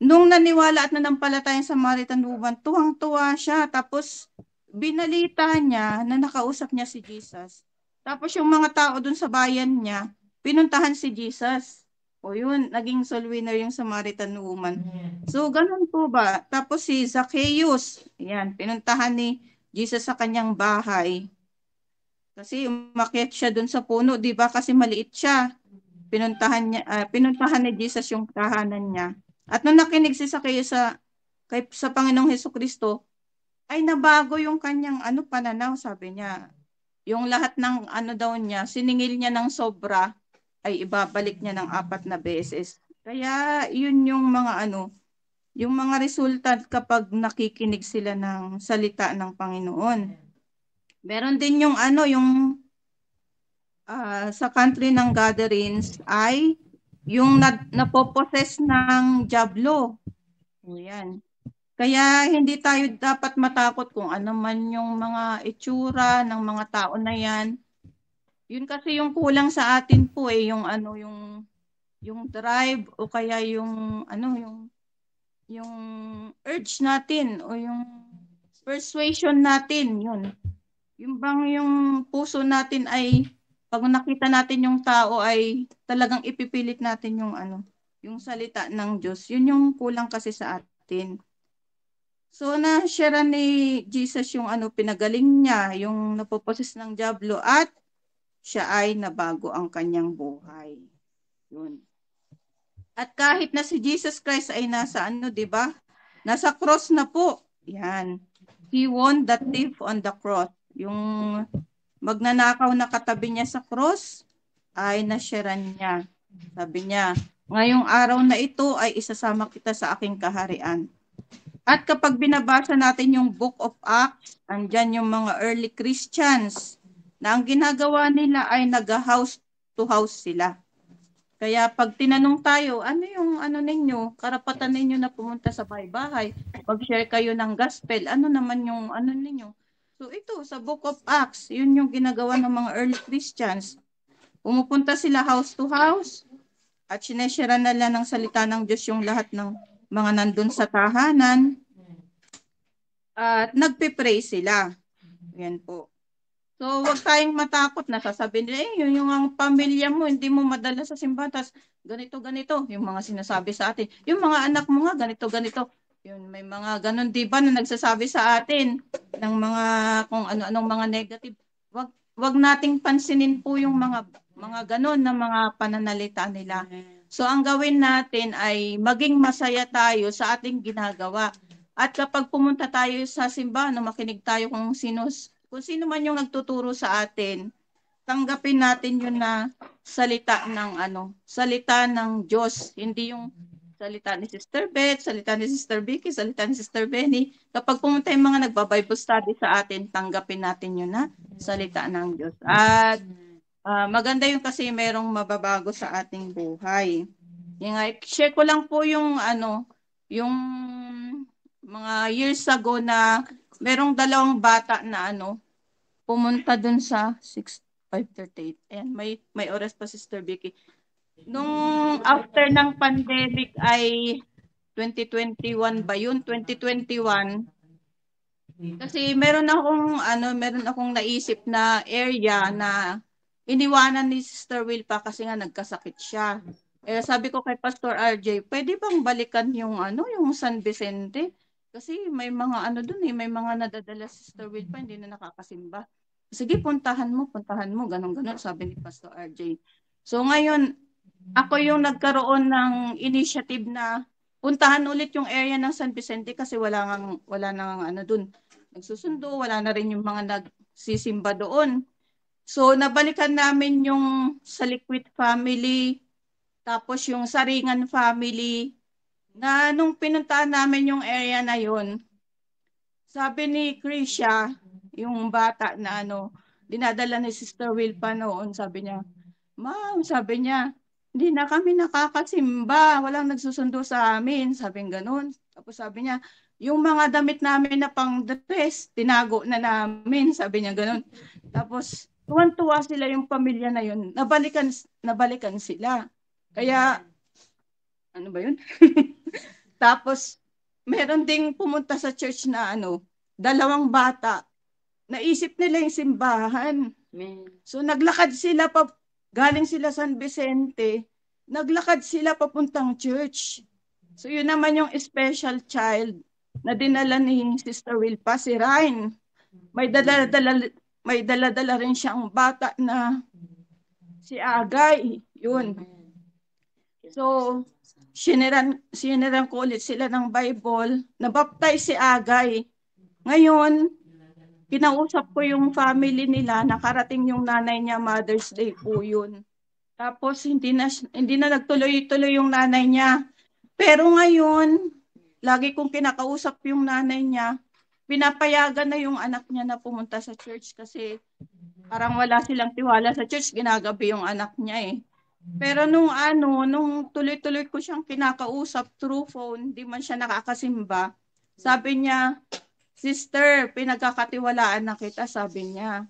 Nung naniwala at nanampalataya yung Samaritan woman, tuwang-tuwa siya. Tapos, binalita niya na nakausap niya si Jesus. Tapos, yung mga tao dun sa bayan niya, pinuntahan si Jesus. O yun, naging soul winner yung Samaritan woman. So, ganun po ba? Tapos si Zacchaeus, yan, pinuntahan ni Jesus sa kanyang bahay. Kasi umakyat siya dun sa puno, di ba? Kasi maliit siya. Pinuntahan ni Jesus yung tahanan niya. At nung nakinig si Zacchaeus sa Panginoong Jesucristo, ay nabago yung kanyang pananaw, sabi niya. Yung lahat ng daw niya, siningil niya ng sobra, ay ibabalik niya ng 4 na beses. Kaya yun yung mga yung mga resulta kapag nakikinig sila ng salita ng Panginoon. Meron din yung sa country ng gatherings ay yung napoposes ng diablo. Yan. Kaya hindi tayo dapat matakot kung ano man yung mga itsura ng mga tao na yan. Yun kasi yung kulang sa atin po yung drive o kaya yung urge natin o yung persuasion natin, yun. Yung bang yung puso natin ay pag nakita natin yung tao ay talagang ipipilit natin yung salita ng Diyos. Yun yung kulang kasi sa atin. So na-share ni Jesus yung pinagaling niya, yung napoposes ng diablo at siya ay nabago ang kanyang buhay. Yun. At kahit na si Jesus Christ ay nasa di ba? Nasa cross na po. Yan. He won the thief on the cross. Yung magnanakaw na katabi niya sa cross ay nasyaran niya. Sabi niya, ngayong araw na ito ay isasama kita sa aking kaharian. At kapag binabasa natin yung Book of Acts, andyan yung mga early Christians na ang ginagawa nila ay nag-house to house sila. Kaya pag tinanong tayo, ano yung ninyo, karapatan ninyo na pumunta sa bahay-bahay, pag-share kayo ng gospel, ano naman yung ninyo? So ito, sa Book of Acts, yun yung ginagawa ng mga early Christians. Pumupunta sila house to house at sineshare nila ng salita ng Diyos yung lahat ng mga nandun sa tahanan at nagpe-pray sila. Yan po. So, huwag tayong matakot na sasabihin nila, yung ang pamilya mo, hindi mo madala sa simbahan, tas ganito, yung mga sinasabi sa atin. Yung mga anak mo nga, ganito. Yun, may mga ganun, di ba, na nagsasabi sa atin ng mga, kung ano-anong mga negative. Wag nating pansinin po yung mga ganun na mga pananalita nila. So, ang gawin natin ay maging masaya tayo sa ating ginagawa. At kapag pumunta tayo sa simbahan, makinig tayo kung sino man yung nagtuturo sa atin, tanggapin natin yun na salita ng Diyos, hindi yung salita ni Sister Beth, salita ni Sister Vicky, salita ni Sister Benny. Kapag pumunta yung mga nagba-Bible study sa atin, tanggapin natin yun na salita ng Diyos. At maganda yung kasi merong mababago sa ating buhay. Yung, share ko lang po yung yung mga years ago na merong dalawang bata na pumunta dun sa 5:38. Ayan, may oras pa Sister Vicky. Nung after ng pandemic ay 2021 ba yun? 2021. Kasi meron akong naisip na area na iniwanan ni Sister Will pa kasi nga nagkasakit siya. Eh sabi ko kay Pastor RJ, pwede bang balikan yung yung San Vicente? Kasi may mga doon may mga nadadala si Sister Will pa hindi na nakakasimba. Sige, puntahan mo, ganun sabi ni Pastor RJ. So ngayon, ako yung nagkaroon ng initiative na puntahan ulit yung area ng San Vicente kasi wala nang doon nagsusundo, wala na rin yung mga nagsisimba doon. So nabalikan namin yung Saliquit family, tapos yung Saringan family, na nung pinuntahan namin yung area na yun, sabi ni Krisha, yung bata na dinadala ni Sister Will pa noon, sabi niya, Ma'am, sabi niya, hindi na kami nakakasimba, walang nagsusundo sa amin, sabing ganun. Tapos sabi niya, yung mga damit namin na pang-dress, tinago na namin, sabi niya ganun. Tapos tuwan-tuwa sila yung pamilya na yun, nabalikan sila. Kaya, ano ba yun? Tapos, meron ding pumunta sa church na dalawang bata, naisip nila yung simbahan. So naglakad sila galing sila San Vicente, naglakad sila papuntang church. So yun naman yung special child na dinala ni Sister Wilpa, si Ryan. May dala-dala rin siyang bata na si Agay. Yun. So, siniran ko ulit sila ng Bible, nabaptize si Agay. Ngayon, kinausap ko yung family nila, nakarating yung nanay niya, Mother's Day po yun. Tapos hindi na nagtuloy-tuloy yung nanay niya. Pero ngayon, lagi kong kinakausap yung nanay niya, pinapayagan na yung anak niya na pumunta sa church kasi parang wala silang tiwala sa church, ginagabi yung anak niya eh. Pero nung tuloy-tuloy ko siyang kinakausap through phone, di man siya nakakasimba, sabi niya, Sister, pinagkakatiwalaan na kita, sabi niya.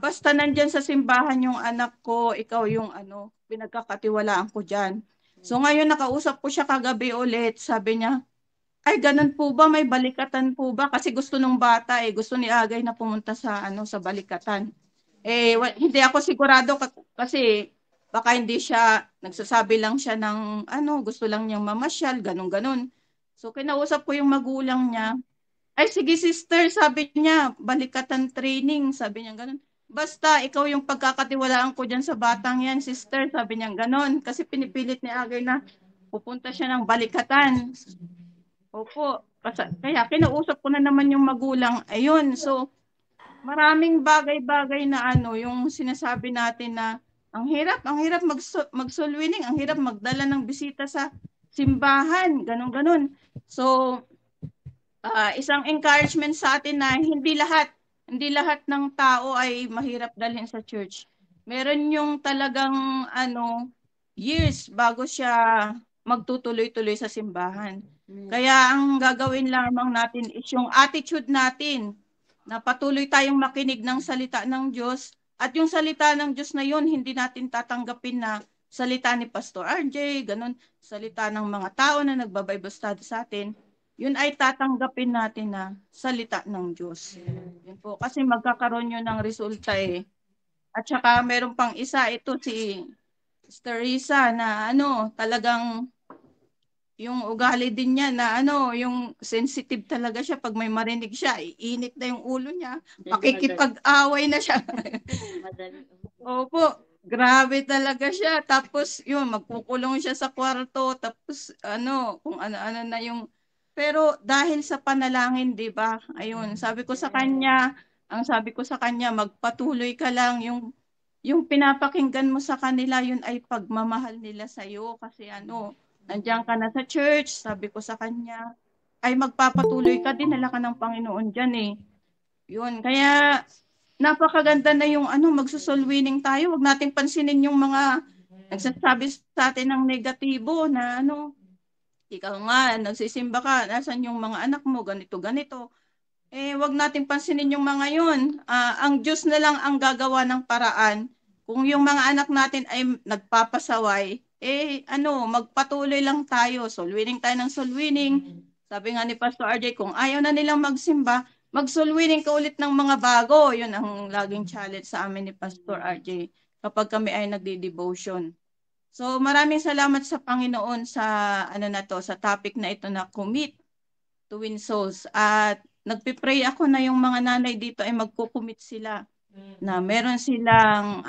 Basta nandyan sa simbahan yung anak ko, ikaw yung pinagkakatiwalaan ko dyan. So ngayon nakausap ko siya kagabi ulit, sabi niya, ay ganun po ba, may balikatan po ba? Kasi gusto nung bata gusto ni Agay na pumunta sa sa balikatan. Hindi ako sigurado kasi baka hindi siya, nagsasabi lang siya ng gusto lang niyang mamasyal, ganun. So kinausap ko yung magulang niya, ay, sige sister, sabi niya, balikatan training, sabi niya ganun. Basta, ikaw yung pagkakatiwalaan ko dyan sa batang yan, sister, sabi niya ganun. Kasi pinipilit ni Agay na pupunta siya ng balikatan. Opo, kaya kinausap ko na naman yung magulang. Ayun, so, maraming bagay-bagay na yung sinasabi natin na ang hirap mag-soul winning, ang hirap magdala ng bisita sa simbahan, ganun. So, isang encouragement sa atin na hindi lahat ng tao ay mahirap dalhin sa church. Meron yung talagang years bago siya magtutuloy-tuloy sa simbahan. Kaya ang gagawin lamang natin is yung attitude natin na patuloy tayong makinig ng salita ng Diyos at yung salita ng Diyos na yun hindi natin tatanggapin na salita ni Pastor RJ, ganun, salita ng mga tao na nagba-Bible study sa atin. Yun ay tatanggapin natin na salita ng Diyos. Yun po. Kasi magkakaroon yun ng resulta At saka meron pang isa, ito si Sister Risa na talagang yung ugali din niya na yung sensitive talaga siya. Pag may marinig siya, iinit na yung ulo niya. Makikipag-away na siya. Opo. Grabe talaga siya. Tapos yun, magkukulong siya sa kwarto. Tapos kung ano-ano na yung. Pero dahil sa panalangin, 'di ba? Ayun, ang sabi ko sa kanya, magpatuloy ka lang yung pinapakinggan mo sa kanila, yun ay pagmamahal nila sa iyo kasi nandiyan ka na sa church, sabi ko sa kanya, ay magpapatuloy ka, dinala ka ng Panginoon dyan eh. Yun, kaya napakaganda na yung magsosoul winning tayo. Huwag nating pansinin yung mga nagsasabi sa atin ng negatibo na ikaw nga, nagsisimba ka, nasan yung mga anak mo, ganito, ganito. Wag nating pansinin yung mga yun. Ang Diyos na lang ang gagawa ng paraan. Kung yung mga anak natin ay nagpapasaway, magpatuloy lang tayo. Soul winning tayo ng soul winning. Sabi nga ni Pastor RJ, kung ayaw na nilang magsimba, mag-soul winning ka ulit ng mga bago. Yun ang laging challenge sa amin ni Pastor RJ kapag kami ay nagdi-devotion. So maraming salamat sa Panginoon sa sa topic na ito na commit to win souls. At nagpipray ako na yung mga nanay dito ay magko-commit sila na meron silang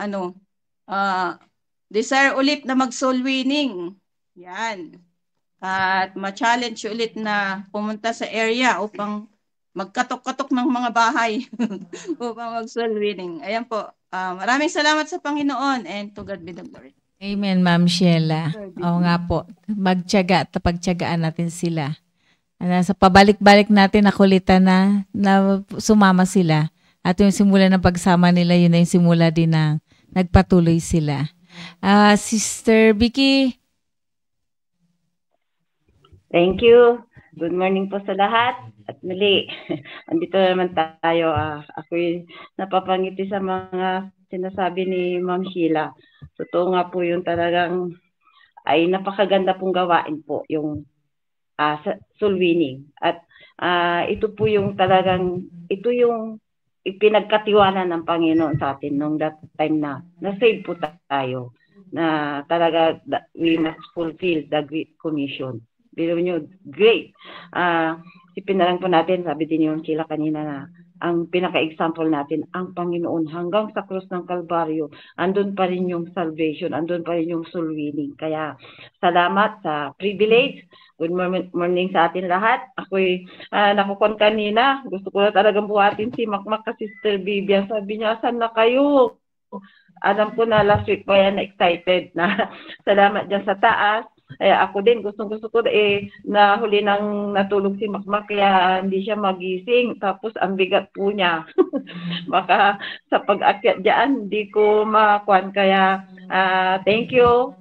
desire ulit na mag-soul winning. Yan. At ma-challenge ulit na pumunta sa area upang magkatok-katok ng mga bahay upang mag-soul winning. Ayan po. Maraming salamat sa Panginoon and to God be the glory. Amen, Ma'am Sheila. Oo nga po. Magtiyaga at pagtiyagaan natin sila. Sa pabalik-balik natin, nakulitan na sumama sila. At yung simula ng pagsama nila, yun na yung simula din na nagpatuloy sila. Sister Vicky. Thank you. Good morning po sa lahat. At muli, andito naman tayo. Ako'y napapangiti sa mga sinasabi ni Ma'am Sheila. Totoo nga po yung talagang ay napakaganda pong gawain po yung soul winning. At ito po yung talagang, ito yung ipinagkatiwala ng Panginoon sa atin nung that time na na-save po tayo. Na talaga, we must fulfill the Great Commission. Bilo nyo, great. Ipinalang po natin, sabi din yung Sheila kanina na ang pinaka-example natin, ang Panginoon hanggang sa krus ng Kalbaryo, andun pa rin yung salvation, andun pa rin yung soul winning. Kaya salamat sa privilege. Good morning sa atin lahat. Ako'y nakukon kanina. Gusto ko na talagang buhatin si Makmak ka Sister Vivian. Sabi niya, saan na kayo? Alam ko na last week pa yan excited na salamat dyan sa taas. Ako din, gusto ko na huli nang natulog si Makmak kaya hindi siya magising. Tapos ang bigat po niya. Baka sa pag-akyat dyan, hindi ko makuan. Kaya thank you.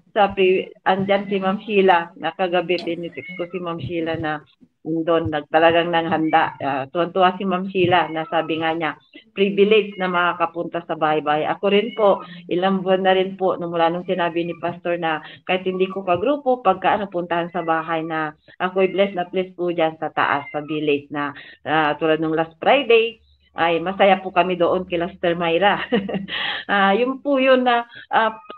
Andyan si Ma'am Sheila. Nakagabi tinitext ko si Ma'am Sheila na doon talagang nanghanda. Tuwan-tuwa si Ma'am Sheila na sabi nga niya, privilege na makakapunta sa bahay-bahay. Ako rin po, ilang buwan na rin po, mula nung sinabi ni Pastor na kahit hindi ko kagrupo, pagka puntahan sa bahay na ako'y blessed na blessed po dyan sa taas, sa village na tulad nung last Friday, ay masaya po kami doon kila Sister Myra. Yun po yun na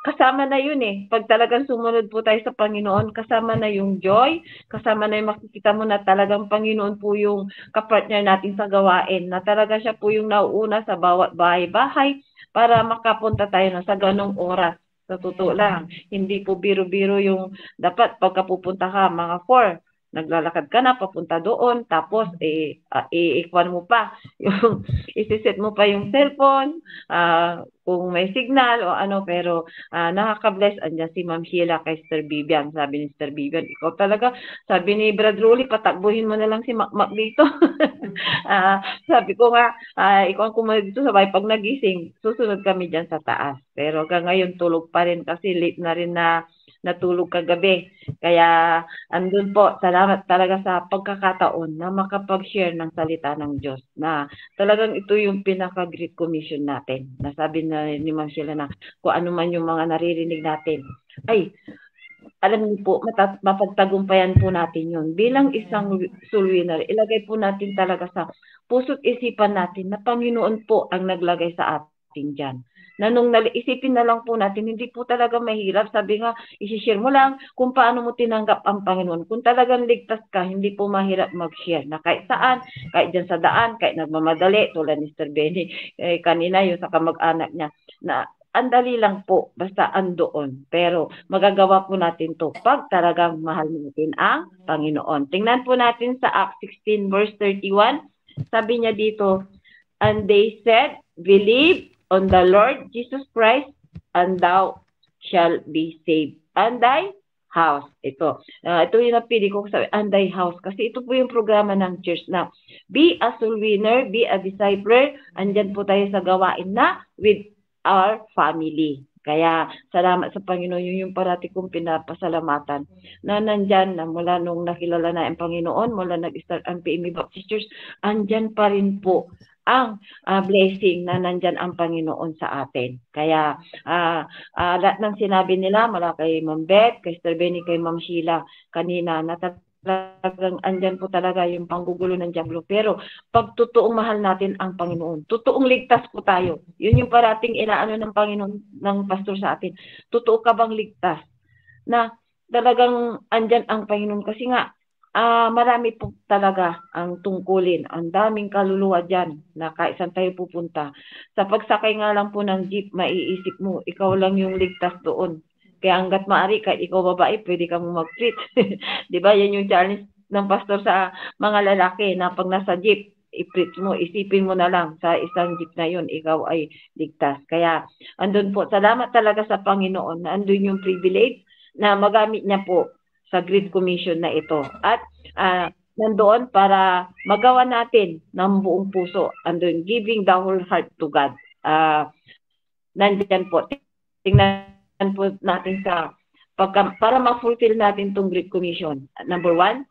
kasama na yun eh. Pag talagang sumunod po tayo sa Panginoon, kasama na yung joy, kasama na yung makikita mo na talagang Panginoon po yung kapartner natin sa gawain, na talaga siya po yung nauuna sa bawat bahay-bahay para makapunta tayo na sa ganong oras. Sa totoo lang, hindi po biro-biro yung dapat pagka pupunta ka mga 4, naglalakad ka na papunta doon, tapos ikwan mo pa yung isiset mo pa yung cellphone kung may signal o pero nakaka-bless. Andyan si Ma'am Sheila kay Sister Vivian. Sabi ni Sister Vivian, ikaw talaga, sabi ni Brad Rolly, patakbuhin mo na lang si Makmak dito. Sabi ko nga, ikaw ang kumunod dito sabay pag nagising, susunod kami dyan sa taas. Pero hanggang ngayon tulog pa rin kasi late na rin na natulog kagabi. Kaya andun po, salamat talaga sa pagkakataon na makapag-share ng salita ng Diyos. Na talagang ito yung pinaka-Great Commission natin. Nasabi na ni Ma'am Sheila na kung ano man yung mga naririnig natin. Ay, alam niyo po, mapagtagumpayan po natin yun. Bilang isang soul winner, ilagay po natin talaga sa puso't isipan natin na Panginoon po ang naglagay sa atin dyan. Na nung isipin na lang po natin, hindi po talaga mahirap. Sabi nga, isi-share mo lang kung paano mo tinanggap ang Panginoon. Kung talagang ligtas ka, hindi po mahirap mag-share. Na kahit saan, kahit dyan sa daan, kahit nagmamadali, tulad ni Mr. Benny, kanina yung sa kamag-anak niya, na andali lang po, basta andoon. Pero magagawa po natin to pag talagang mahal natin ang Panginoon. Tingnan po natin sa Acts 16 verse 31. Sabi niya dito, and they said, believe on the Lord Jesus Christ, and thou shalt be saved. And thy house. Ito yung napili ko sa Anday House kasi ito po yung programa ng church na be a soul winner, be a discipler. Andyan po tayo sa gawain na with our family. Kaya salamat sa Panginoon, yun yung parati kong pinapasalamatan na nandyan na mula nung nakilala na ang Panginoon, mula nag-start ang PME Baptist Church, andyan pa rin po ang blessing na nandyan ang Panginoon sa atin. Kaya lahat ng sinabi nila, mula kay Ma'am Beth, kay Sister Benny, kay Ma'am Sheila kanina, na talagang andyan po talaga yung panggugulo ng diablo. Pero pag totoong mahal natin ang Panginoon, totoong ligtas po tayo. Yun yung parating inaano ng Panginoon, ng pastor sa atin. Totoo ka bang ligtas? Na talagang andyan ang Panginoon kasi nga, marami po talaga ang tungkulin. Ang daming kaluluwa dyan na kahit saan tayo pupunta. Sa pagsakay nga lang po ng jeep, maiisip mo, ikaw lang yung ligtas doon. Kaya hanggat maaari, kahit ikaw babae, pwede kang mag-treat. Diba? Yan yung challenge ng pastor sa mga lalaki na pag nasa jeep, i-preach mo, isipin mo na lang sa isang jeep na yun, ikaw ay ligtas. Kaya andun po, salamat talaga sa Panginoon na andun yung privilege na magamit niya po sa Great Commission na ito. At nandoon para magawa natin ng buong puso. Andun, giving the whole heart to God. Nandiyan po. Tingnan po natin para ma-fulfill natin itong Great Commission. Number 1,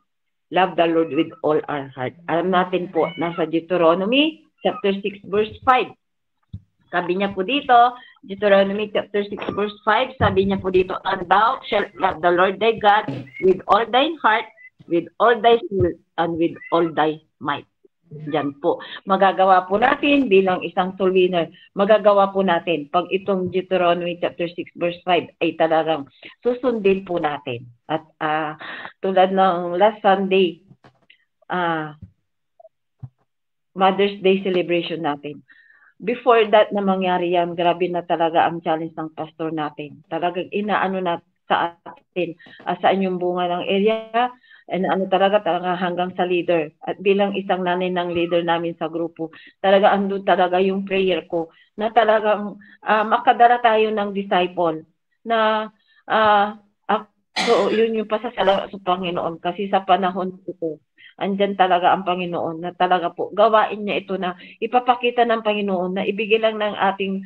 love the Lord with all our heart. Alam natin po, nasa Deuteronomy chapter 6 verse 5. Sabi niya po dito, Deuteronomy chapter 6 verse 5, sabi niya po dito, and thou shalt love the Lord thy God with all thine heart, with all thy soul, and with all thy might. Diyan po. Magagawa po natin bilang isang soul winner. Magagawa po natin pag itong Deuteronomy chapter 6 verse 5 ay talagang susundin po natin. At tulad ng last Sunday, Mother's Day celebration natin. Before that na mangyari yan, grabe na talaga ang challenge ng pastor natin. Talagang inaano na sa atin, saan yung bunga ng area, and talaga hanggang sa leader. At bilang isang nanay ng leader namin sa grupo, talaga andun talaga yung prayer ko, na talagang makadala tayo ng disciple, na so yun yung pasasalamat sa Panginoon, kasi sa panahon ito, andyan talaga ang Panginoon na talaga po gawain niya ito na ipapakita ng Panginoon na ibigay lang ng ating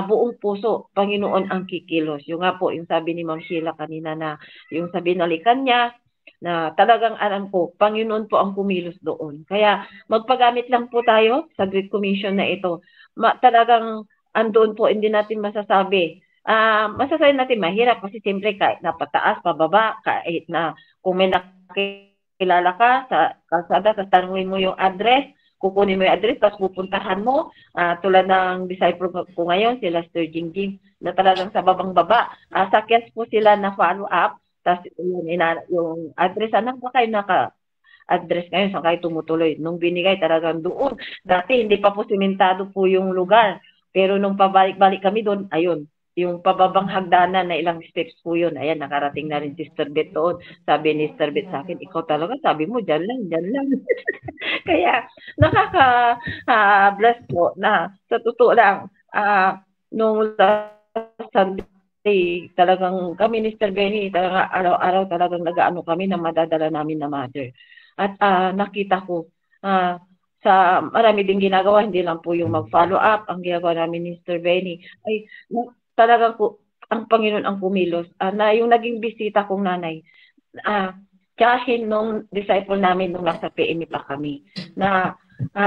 buong puso, Panginoon ang kikilos. Yung nga po, yung sabi ni Ma'am Sheila kanina na yung sa binalikan niya, na talagang alam ko, Panginoon po ang kumilos doon. Kaya magpagamit lang po tayo sa Great Commission na ito. Talagang andoon po, hindi natin masasabi. Masasabi natin mahirap kasi siyempre kahit napataas, pababa, kahit na kung may kilala ka sa kalsada, tapos tanungin mo yung address, kukunin mo yung address, tapos pupuntahan mo, tulad ng disciple ko ngayon, sila Sir Jingjing, na talagang sa babang-baba. Sa kias po sila na follow up, tapos yung address, anak ba kayo naka-address ngayon, saan kayo tumutuloy? Nung binigay talagang doon. Dati hindi pa po simentado po yung lugar, pero nung pabalik-balik kami doon, ayun, yung pababang hagdanan na ilang steps po yun. Ayan, nakarating na rin si Sister Beth doon. Sabi ni Sister Beth sa akin, ikaw talaga, sabi mo, dyan lang. Kaya, nakaka-bless po na sa totoo lang, nung Sunday, talagang kami ni Sister Benny, talaga araw-araw talagang nag-ano kami na madadala namin na mother. At nakita ko, sa marami din ginagawa, hindi lang po yung mag-follow up, ang ginagawa namin ni Sister Benny, ay talagang po, ang Panginoon ang kumilos. Na yung naging bisita kong nanay, kahit nung disciple namin nung nasa PME pa kami, na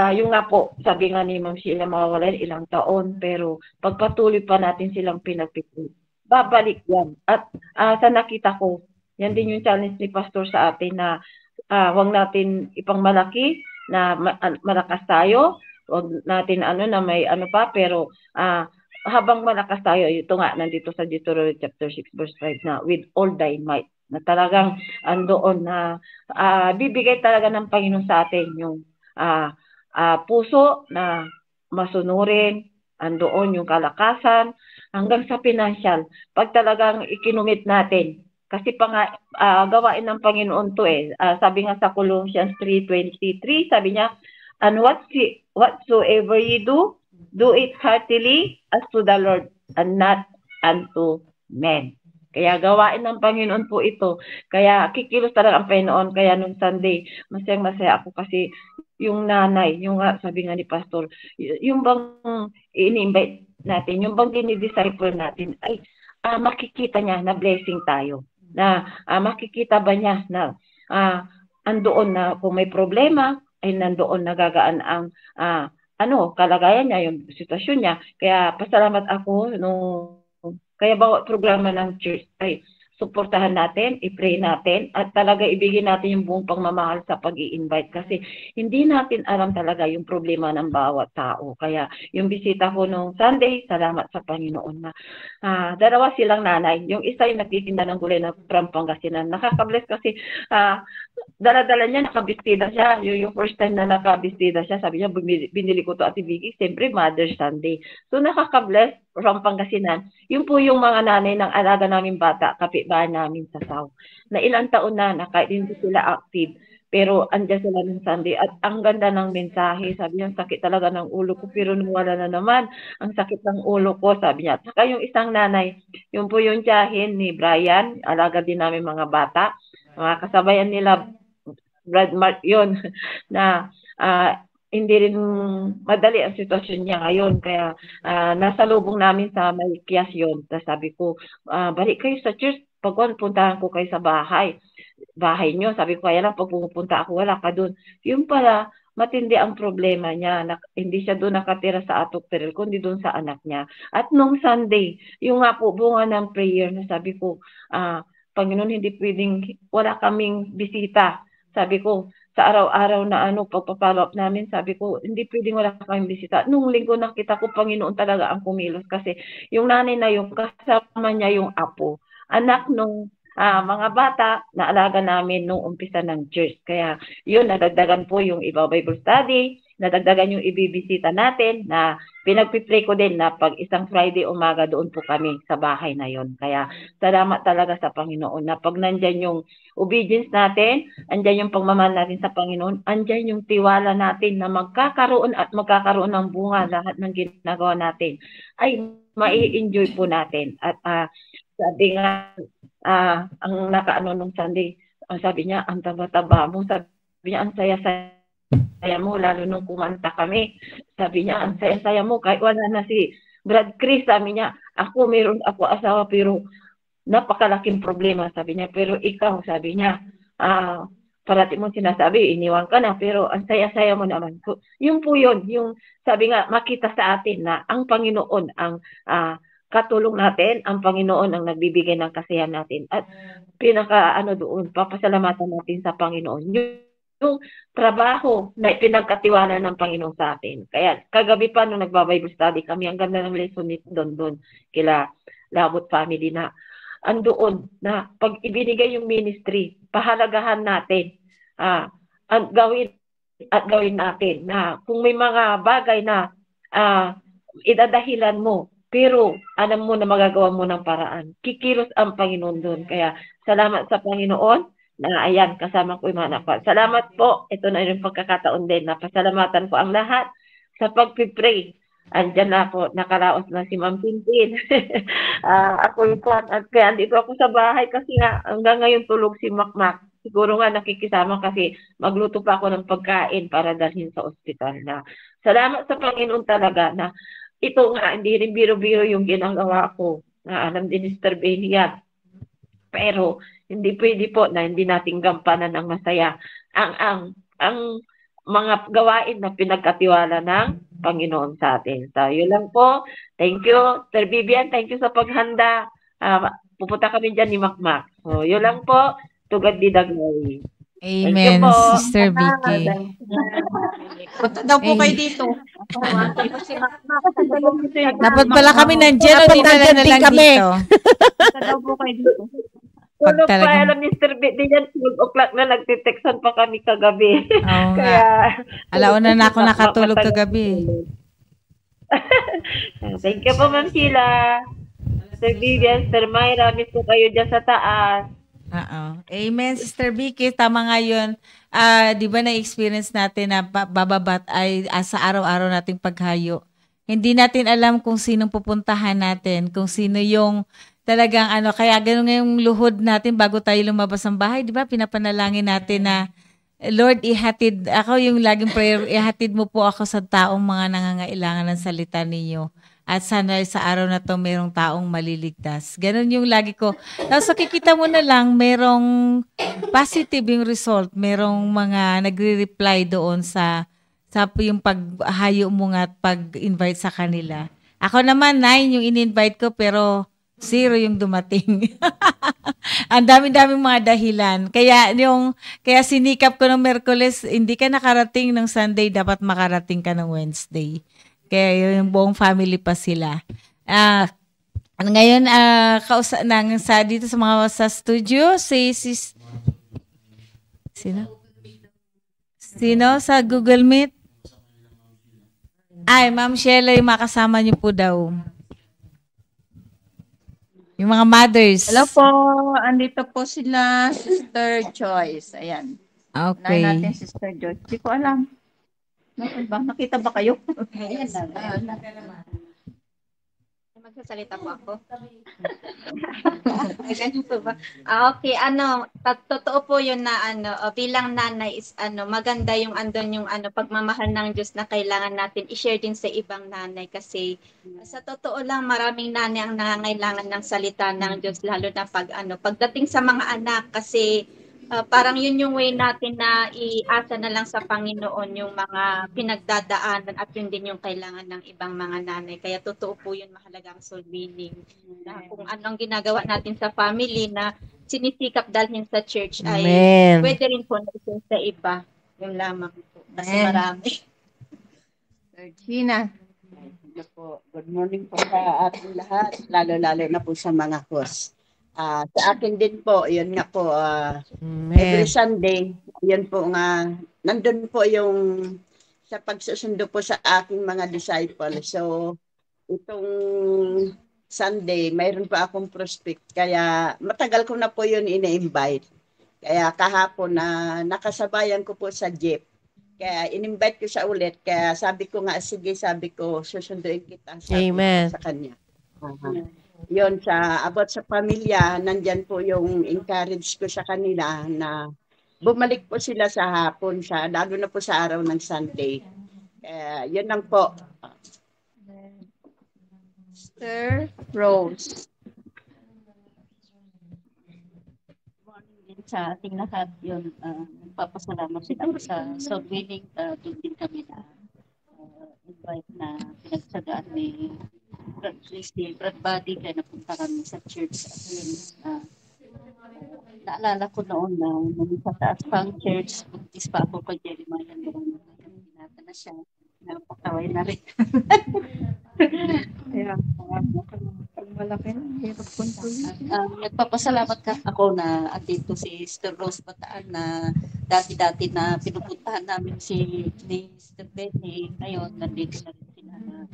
yung nga po, sabi nga ni Ma'am Sheila, mawawalan ilang taon, pero pagpatuloy pa natin silang pinagpipili, babalik yan. At sa nakita ko, yan din yung challenge ni Pastor sa atin na huwag natin ipang malaki, na malakas tayo, huwag natin na may pa, pero habang malakas tayo, ito nga, nandito sa Deuteronomy chapter 6 verse 5 na with all thy might, na talagang andoon na bibigay talaga ng Panginoon sa atin yung puso na masunurin, andoon yung kalakasan, hanggang sa financial. Pag talagang ikinumit natin, kasi gawain ng Panginoon to sabi nga sa Colossians 3:23, sabi niya, and whatsoever ye do it heartily as to the Lord and not unto men. Kaya gawain ng Panginoon po ito. Kaya kikilos talaga ang Panginoon. Kaya nung Sunday, masayang-masaya ako kasi yung nanay, yung sabi nga ni Pastor, yung bang ini-invite natin, yung bang dinidisciple natin, ay makikita niya na blessing tayo. Na makikita ba niya na andoon na kung may problema, ay nandoon nagagaan ang kalagayan niya, yung sitwasyon niya. Kaya pasalamat ako kaya bawat programa ng church ay suportahan natin, i-pray natin, at talaga ibigay natin yung buong pagmamahal sa pag-i-invite kasi hindi natin alam talaga yung problema ng bawat tao. Kaya yung bisita ko nung Sunday, salamat sa Panginoon na dalawa silang nanay. Yung isa yung nagtitinda ng gulay na from Pangasinan. Nakaka-bless kasi dala-dala niya, nakabistida siya. Yung first time na nakabistida siya, sabi niya, binili ko to Ate Vicky, siyempre Mother's Sunday. So nakaka-bless from Pangasinan. Yun po yung mga nanay ng alaga namin bata, kapitbahay namin sa South. Na ilang taon na kahit hindi sila active, pero andyan sila ng Sunday. At ang ganda ng mensahe, sabi niya, sakit talaga ng ulo ko, pero wala na naman ang sakit ng ulo ko, sabi niya. At saka yung isang nanay, yun po yung tiyahin ni Brian, alaga din namin mga bata, mga kasabayan nila, Brad Mark yun, na hindi rin madali ang sitwasyon niya ngayon. Kaya nasa lubong namin sa may Kias yun. Tapos sabi ko, balik kayo sa church. Pag puntahan ko kayo sa bahay nyo. Sabi ko, kaya lang pag pupunta ako, wala ka dun. Yung pala, matindi ang problema niya. Hindi siya doon nakatira sa Atok Terrell, kundi doon sa anak niya. At nung Sunday, yung nga po, bunga ng prayer na sabi ko, Panginoon, hindi pwedeng, wala kaming bisita. Sabi ko, sa araw-araw na pagpapollow up namin, sabi ko, hindi pwedeng wala kaming bisita. Nung linggo nakita ko, Panginoon talaga ang kumilos kasi yung nanay na yung kasama niya yung apo. Anak nung mga bata na alaga namin nung umpisa ng church. Kaya yun, nadagdagan po yung iba Bible study, nadagdagan yung ibibisita natin na pinagpipray ko din na pag isang Friday umaga doon po kami sa bahay na yon. Kaya salamat talaga sa Panginoon na pag nandyan yung obedience natin, andyan yung pagmamahal natin sa Panginoon, andyan yung tiwala natin na magkakaroon ng bunga lahat ng ginagawa natin, ay mai-enjoy po natin. At sabi nga, ang nakaano nung Sunday, sabi niya, ang taba-taba mo, sabi niya, ang saya-saya mo, lalo nung kumanta kami. Sabi niya, ang saya-saya mo, kahit wala na si Brad Chris, sabi niya, meron ako asawa, pero napakalaking problema, sabi niya, pero ikaw, sabi niya, parati mo sinasabi, iniwan ka na, pero ang saya-saya mo naman. So, yun po yun, yung sabi nga, makita sa atin na ang Panginoon ang katulong natin, ang Panginoon ang nagbibigay ng kasiyahan natin. At doon, papasalamatan natin sa Panginoon. Yung trabaho na pinagkatiwala ng Panginoon sa atin. Kaya kagabi pa nung nagba-Bible study kami, ang ganda ng lesson ni doon kila Labot family na andoon na pag ibinigay yung ministry, pahalagahan natin at gawin natin na kung may mga bagay na idadahilan mo, pero alam mo na magagawa mo ng paraan. Kikilos ang Panginoon doon. Kaya salamat sa Panginoon na ayan, kasama ko yung mga anak ko. Salamat po. Ito na yung pagkakataon din na pasalamatan ko ang lahat sa pagpipray. Andyan na ako, nakaraos na si Ma'am Pintin. Ako yung at kaya andito ako sa bahay kasi nga hanggang ngayon tulog si Makmak. Siguro nga nakikisama kasi magluto pa ako ng pagkain para dalhin sa ospital na. Salamat sa Panginoon talaga na ito nga, hindi rin biro-biro yung ginagawa ko. Alam din ni Mr. Benny yan. Pero, hindi pwede po na hindi natin gampanan ng masaya ang mga gawain na pinagkatiwala ng Panginoon sa atin. So, yun lang po. Thank you, Sir Vivian. Thank you sa paghanda. Pupunta kami dyan ni Makmak. So, yun lang po. To God be the glory. Amen, Sister Vicky. Punta daw po kayo dito. Dapat pala kami nandiyan o dinala na lang dito. Punta daw po kayo dito. Tulog pa, alam Mr. B, diyan 12 o'clock na nagtitextan pa kami kagabi. Oo nga. Alauna na ako nakatulog kagabi. Thank you po, Ma'am Sheila. Sir Vivian, Sir Myra, miss ko kayo dyan sa taas. Amen, Sister Vicky. Tama nga yun. Di ba na-experience natin na bababat ay sa araw-araw nating paghayo. Hindi natin alam kung sinong pupuntahan natin, kung sino yung talagang kaya ganun nga yung luhod natin bago tayo lumabas ng bahay, di ba? Pinapanalangin natin na, Lord, ako yung laging prayer, ihatid mo po ako sa taong mga nangangailangan ng salita ninyo. At sana sa araw na to merong taong maliligtas. Ganun yung lagi ko. Tapos nakikita mo na lang, merong positive yung result. Merong mga nagre-reply doon sa yung paghayo mo nga at pag-invite sa kanila. Ako naman, 9 yung in-invite ko pero 0 yung dumating. Ang dami-daming mga dahilan. Kaya sinikap ko ng Miyerkules, hindi ka nakarating ng Sunday, dapat makarating ka ng Wednesday. Kaya yung buong family pa sila. Ngayon, dito sa mga sa studio, Sino sa Google Meet? Ay, Ma'am Sheila, yung makasama niyo po daw. Yung mga mothers. Hello po, andito po sila, Sister Joyce. Ayan. Okay. Unahin natin Sister Joyce. Hindi ko alam. Nasaan ba? Nakita ba kayo? Ayan na. Magsasalita po ako. Ganyan po ba? Okay, totoo po yun na bilang nanay is maganda yung andon yung pagmamahal ng Diyos na kailangan natin i-share din sa ibang nanay kasi sa totoo lang maraming nanay ang nangangailangan ng salita ng Diyos lalo na pagdating sa mga anak kasi parang yun yung way natin na iasa na lang sa Panginoon yung mga pinagdadaanan at yun din yung kailangan ng ibang mga nanay. Kaya totoo po yun, mahalagang soul winning. Na kung anong ginagawa natin sa family na sinisikap dalhin sa church ay pwede rin po na isin sa iba. Yung lamang po. Kasi marami. Gina. Good morning po sa ating lahat, lalo-lalo na po sa mga host. Sa akin din po, yun nga po, every Sunday, yun po nga, nandun po yung sa pagsusundo po sa aking mga disciples. So, itong Sunday, mayroon pa akong prospect, kaya matagal ko na po yun ina-invite. Kaya kahapon na nakasabayan ko po sa jeep. Kaya in-invite ko siya ulit, kaya sabi ko nga, sige, sabi ko, susunduin kita sa kanya. Yon sa about sa pamilya, nandyan po yung encourage ko sa kanila na bumalik po sila sa hapon, lalo na po sa araw ng Sunday. Yun lang po. Sister Rose. Morning din sa ating lahat yun. Papasalamat din ako sa soul winning. Doon din kami na invite na pinagsagaan ni Brad Buddy kaya napunta kami sa church at yun, naalala ko noon na nung sa taas pang church, buntis pa ako kay Jeremiah noon. Hinata na siya, napakaway na rin. Kaya, malaki na. Hirap control. Nagpapasalamat ako na andito si Sister Rose Bataan na dati-dati na pinupuntahan namin ni Sister Benny. Ngayon, nandito na rin sila na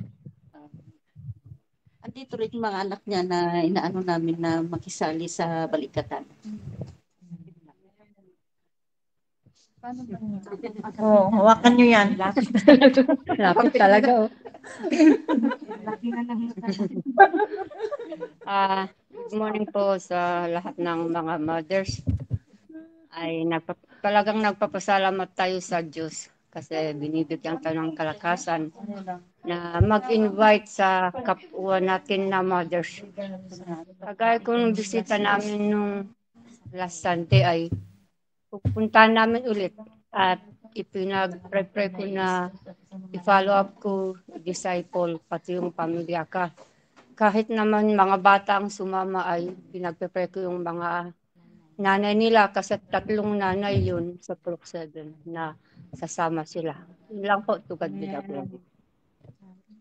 andito rin yung mga anak niya na inaano namin na makisali sa balikatan. Hawakan nyo yan. Lapit talaga. Good morning po sa lahat ng mga mothers. Ay talagang nagpapasalamat tayo sa Diyos kasi binibigyan tayo ng kalakasan na mag-invite sa kapwa natin na mothers. Kagaya kung bisita namin nung last Sunday ay pupunta namin ulit at ipinag-pray ko na i-follow up ko disciple pati yung pamilya ka. Kahit naman mga bata ang sumama ay pinagpe-pray ko yung mga nanay nila kasi 3 nanay yun sa Proc 7 na sasama sila. Yun lang po, tugad nila po.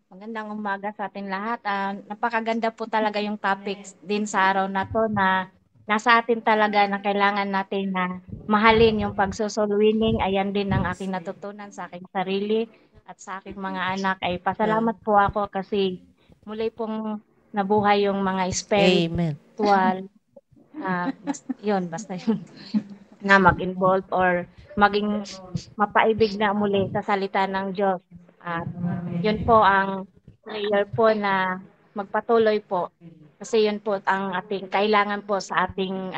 Magandang umaga sa atin lahat. Napakaganda po talaga yung topics din sa araw na to na nasa atin talaga na kailangan natin na mahalin yung pagsosoul winning. Ayan din ang aking natutunan sa aking sarili at sa aking mga anak. Ay pasalamat po ako kasi muli pong nabuhay yung mga spiritual. Yun, basta yun na mag-involve or maging mapaibig na muli sa salita ng Diyos. At yun po ang prayer po na magpatuloy po Kasi yun po ang ating kailangan po sa ating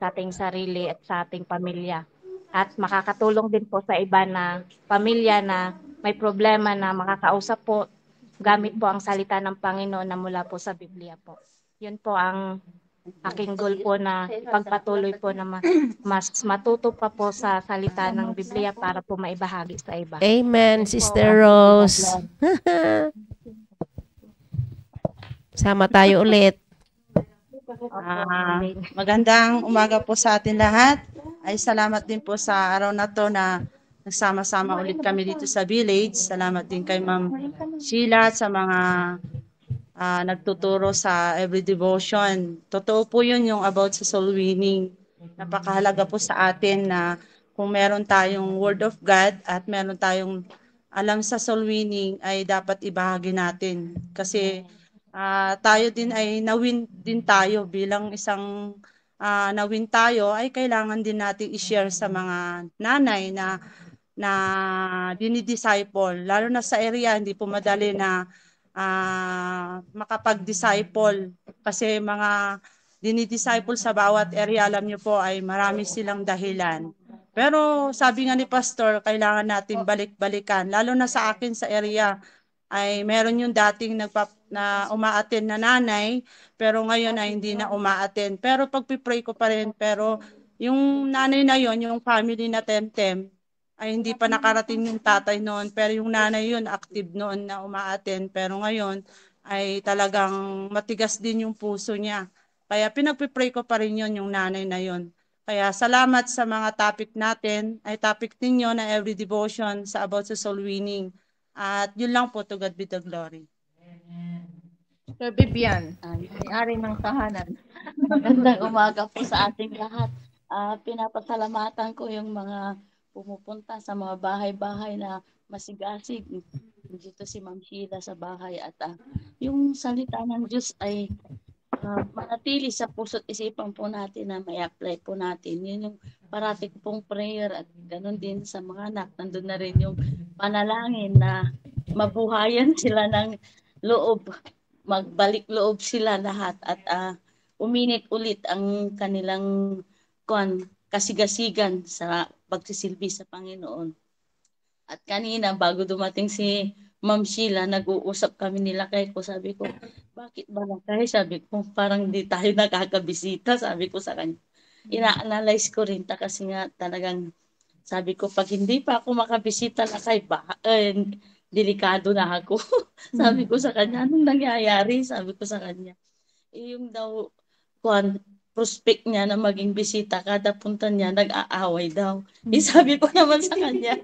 sa ating sarili at sa ating pamilya. At makakatulong din po sa iba na pamilya na may problema na makakausap po gamit po ang salita ng Panginoon na mula po sa Biblia po. Yun po ang aking goal po na pagpatuloy po na mas matuto pa po sa salita ng Biblia para po maibahagi sa iba. Amen, Yun po Sister ang Rose. Sama tayo ulit. Magandang umaga po sa atin lahat. Ay salamat din po sa araw na to na nagsama-sama ulit kami dito sa village. Salamat din kay Ma'am Sheila sa mga nagtuturo sa every devotion. Totoo po yun yung about sa soul winning. Napakahalaga po sa atin na kung meron tayong word of God at meron tayong alam sa soul winning ay dapat ibahagi natin. Kasi tayo din ay nawin din tayo bilang isang nawin tayo ay kailangan din natin i-share sa mga nanay na dinidisciple. Lalo na sa area, hindi po madali na makapag-disciple kasi mga dinidisciple sa bawat area, alam niyo po ay marami silang dahilan. Pero sabi nga ni Pastor, kailangan natin balik-balikan. Lalo na sa akin sa area, ay meron yung dating na uma-attend na nanay, pero ngayon ay hindi na uma-attend. Pero pagpipray ko pa rin, pero yung nanay na yon, yung family na Temtem, ay hindi pa nakarating yung tatay noon, pero yung nanay yun active noon na uma-attend, pero ngayon ay talagang matigas din yung puso niya. Kaya pinagpipray ko pa rin yun, yung nanay na yun. Kaya salamat sa mga topic natin, ay topic ninyo na every devotion sa about sa soul winning. At yun lang po, to God be the glory. Sir Vivian, may-ari ng tahanan. Magandang umaga po sa ating lahat. Pinapasalamatan ko yung mga pumupunta sa mga bahay-bahay na masigasig. Dito si Ma'am Sheila sa bahay at yung salita ng Diyos ay manatili sa puso't isipan po natin na may apply po natin. Yun yung parating pong prayer at ganun din sa mga anak. Nandun na rin yung panalangin na mabuhayan sila ng loob. Magbalik loob sila lahat at uminit ulit ang kanilang kasigasigan sa pagsisilbi sa Panginoon. At kanina, bago dumating si Ma'am Sheila, nag-uusap kami nila kay ko. Sabi ko, bakit ba lang tayo? Sabi ko, parang di tayo nakakabisita. Sabi ko sa kanya. Ina-analyze ko rin kasi nga talagang sabi ko, pag hindi pa ako makabisita na kay delikado na ako. Sabi ko sa kanya, anong nangyayari? Sabi ko sa kanya. Yung daw, prospect niya na maging bisita, kada punta niya, nag-aaway daw. Sabi ko naman sa kanya,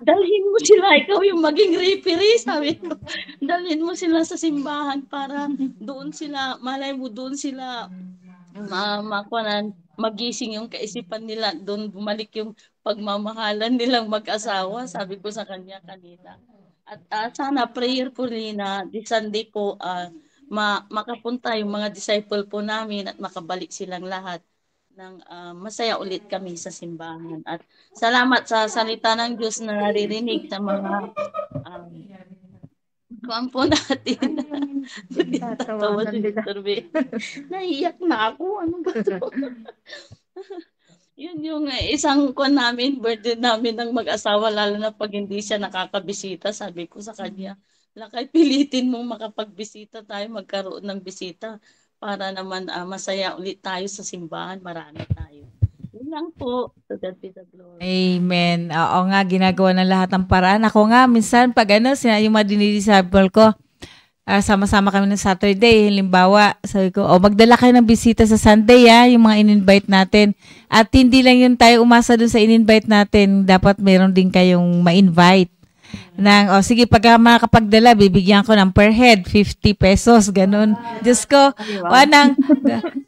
dalhin mo sila, ikaw yung maging referee, sabi ko. Dalhin mo sila sa simbahan para doon sila, malay mo doon sila magising yung kaisipan nila, doon bumalik yung pagmamahalan nilang mag-asawa, sabi ko sa kanya kanina. At sana prayerfully na this Sunday po, makapunta yung mga disciple po namin at makabalik silang lahat ng masaya ulit kami sa simbahan. At salamat sa salita ng Diyos na naririnig sa mga kuwan po natin. Tatawa si Turbe. Naiyak na ako. Ano ba ito? Yun yung isang kuwan namin, birthday namin ng mag-asawa, lalo na pag hindi siya nakakabisita. Sabi ko sa kanya, lakay pilitin mong makapagbisita tayo, magkaroon ng bisita para naman masaya ulit tayo sa simbahan. Marami tayo. Yun lang po. To God be the glory. Amen. Oo nga, ginagawa ng lahat ng paraan. Ako nga, minsan pag yung mga dinidisciple ko, sama-sama kami ng Saturday, halimbawa, sabi ko, magdala kayo ng bisita sa Sunday, yung mga in-invite natin. At hindi lang yun tayo umasa dun sa in-invite natin, dapat meron din kayong ma-invite. Sige, pag makakapagdala, bibigyan ko ng per head, 50 pesos, ganun. Diyos ko,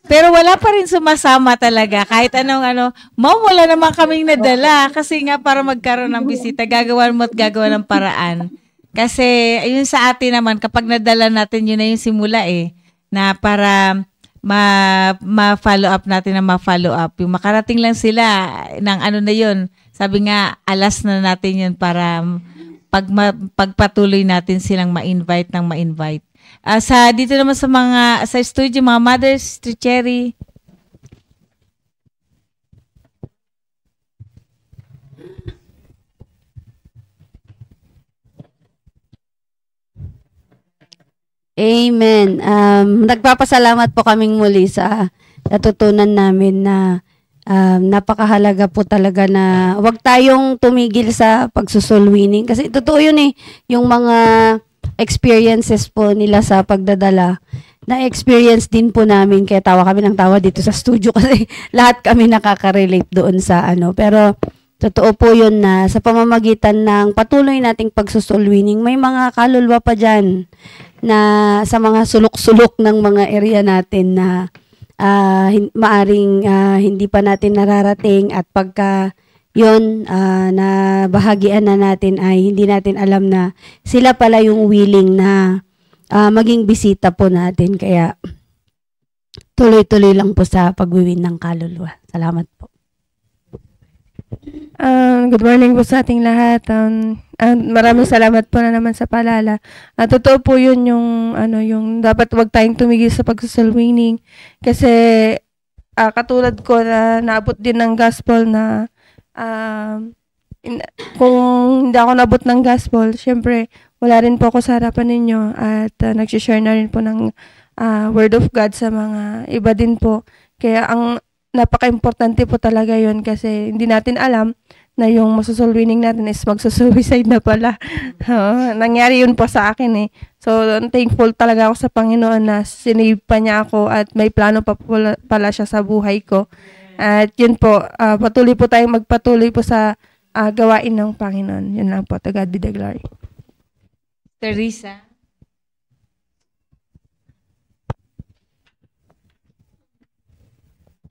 pero wala pa rin sumasama talaga. Kahit wala naman kaming nadala. Kasi nga, para magkaroon ng bisita, gagawa ng paraan. Kasi, ayun sa atin naman, kapag nadala natin, yun na yung simula na para ma-follow up natin na ma-follow up. Yung makarating lang sila ng na yun. Sabi nga, alas na natin yun para pagpatuloy natin silang ma-invite ng ma-invite. Dito naman sa studio, mga mothers, Sister Cherry. Amen. Nagpapasalamat po kaming muli sa natutunan namin na napakahalaga po talaga na wag tayong tumigil sa pagsosoul winning. Kasi totoo yun yung mga experiences po nila sa pagdadala. Na-experience din po namin, kaya tawa kami ng tawa dito sa studio kasi lahat kami nakaka-relate doon sa Pero totoo po yun na sa pamamagitan ng patuloy nating pagsosoul winning, may mga kaluluwa pa dyan na sa mga sulok-sulok ng mga area natin na maaring hindi pa natin nararating at pagka yun na bahagian na natin ay hindi natin alam na sila pala yung willing na maging bisita po natin. Kaya tuloy-tuloy lang po sa pagwiwin ng kaluluwa. Salamat po. Good morning po sa ating lahat. Maraming salamat po na naman sa paalala. Totoo po yun yung dapat wag tayong tumigil sa pagsosoul winning. Kasi katulad ko na naabot din ng gospel na kung hindi ako naabot ng gospel, syempre wala rin po ako sa harapan ninyo at nagsishare na rin po ng word of God sa mga iba din po. Kaya ang napaka-importante po talaga yun kasi hindi natin alam na yung masosoul winning natin is magsusuicide na pala. Nangyari yun po sa akin So, thankful talaga ako sa Panginoon na sinave pa niya ako at may plano pa pala siya sa buhay ko. At yun po, patuloy po tayong magpatuloy po sa gawain ng Panginoon. Yun lang po. To God be the glory. Teresa.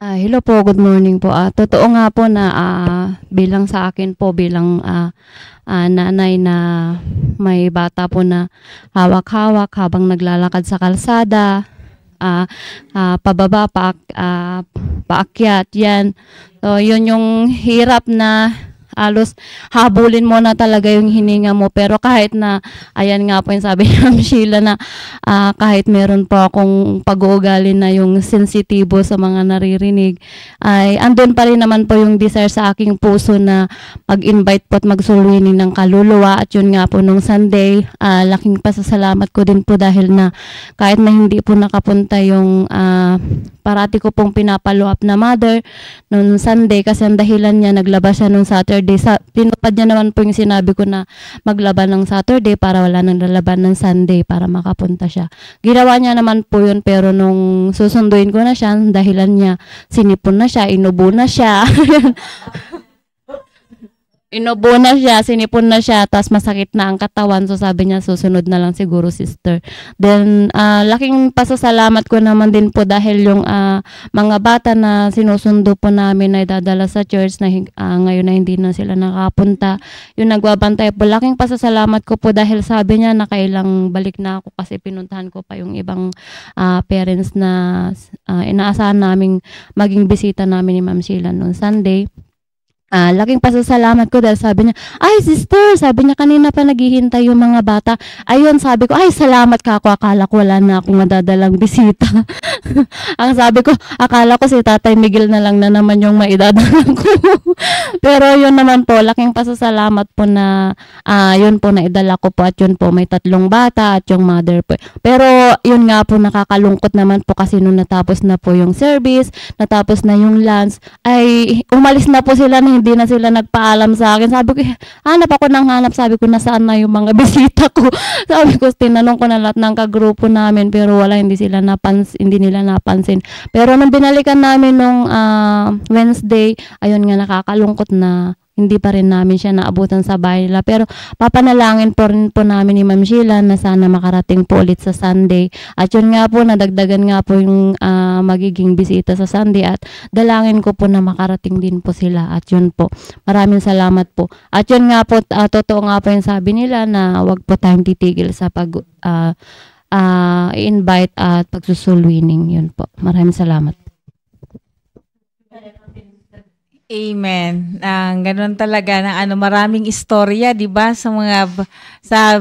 Hello po, good morning po. Totoo nga po na bilang sa akin po, bilang nanay na may bata po na hawak-hawak habang naglalakad sa kalsada, pababa, paakyat, yan. So, yun yung hirap na alos habulin mo na talaga yung hininga mo. Pero kahit na, ayan nga po yung sabi ni Ma'am Sheila na kahit meron po akong pag-uugali na yung sensitibo sa mga naririnig, ay andun pa rin naman po yung desire sa aking puso na mag-invite po at mag-soul winning ng kaluluwa. At yun nga po nung Sunday, laking pasasalamat ko din po dahil na kahit na hindi po nakapunta yung parati ko pong pinapalo up na mother nung Sunday kasi ang dahilan niya naglaba siya nung Saturday. Pinupad niya naman po yung sinabi ko na maglaban ng Saturday para wala nang lalaban ng Sunday para makapunta siya. Ginawa niya naman po yun pero nung susunduin ko na siya, dahilan niya sinipon na siya, inubo na siya. Inubo na siya, sinipon na siya, tapos masakit na ang katawan. So sabi niya, susunod na lang siguro, sister. Then, laking pasasalamat ko naman din po dahil yung mga bata na sinusundo po namin ay dadala sa church na ngayon na hindi na sila nakapunta. Yung nagbabantay po, laking pasasalamat ko po dahil sabi niya na kailang balik na ako kasi pinuntahan ko pa yung ibang parents na inaasahan naming maging bisita namin ni Ma'am Sheila noong Sunday. Laking pasasalamat ko dahil sabi niya, ay sister, sabi niya kanina pa naghihintay yung mga bata. Ayun, sabi ko, ay salamat ka ako, akala ko wala na akong madadalang bisita. Ang sabi ko, akala ko si Tatay Miguel na lang na naman yung maidadala ko. Pero yun naman po, laking pasasalamat po na yun po naidala ko po at yun po may 3 bata at yung mother po. Pero yun nga po nakakalungkot naman po kasi nung natapos na po yung service, natapos na yung lunch, ay umalis na po sila na hindi na sila nagpaalam sa akin. Sabi ko, hanap ako ng hanap. Sabi ko, nasaan na yung mga bisita ko? Sabi ko, tinanong ko na lahat ng kagrupo namin pero wala, hindi nila napansin. Pero nung binalikan namin nung Wednesday, ayun nga nakakalungkot na hindi pa rin namin siya naabutan sa bahay nila. Pero papanalangin po rin po namin ni Ma'am Sheila na sana makarating po ulit sa Sunday. At yun nga po, nadagdagan nga po yung magiging bisita sa Sunday at dalangin ko po na makarating din po sila. At yun po, maraming salamat po. At yun nga po, totoo nga po yung sabi nila na wag po tayong titigil sa pag invite at pagsusoul winning. Yun po. Maraming salamat. Amen. Ganun talaga na maraming istorya, 'di ba? Sa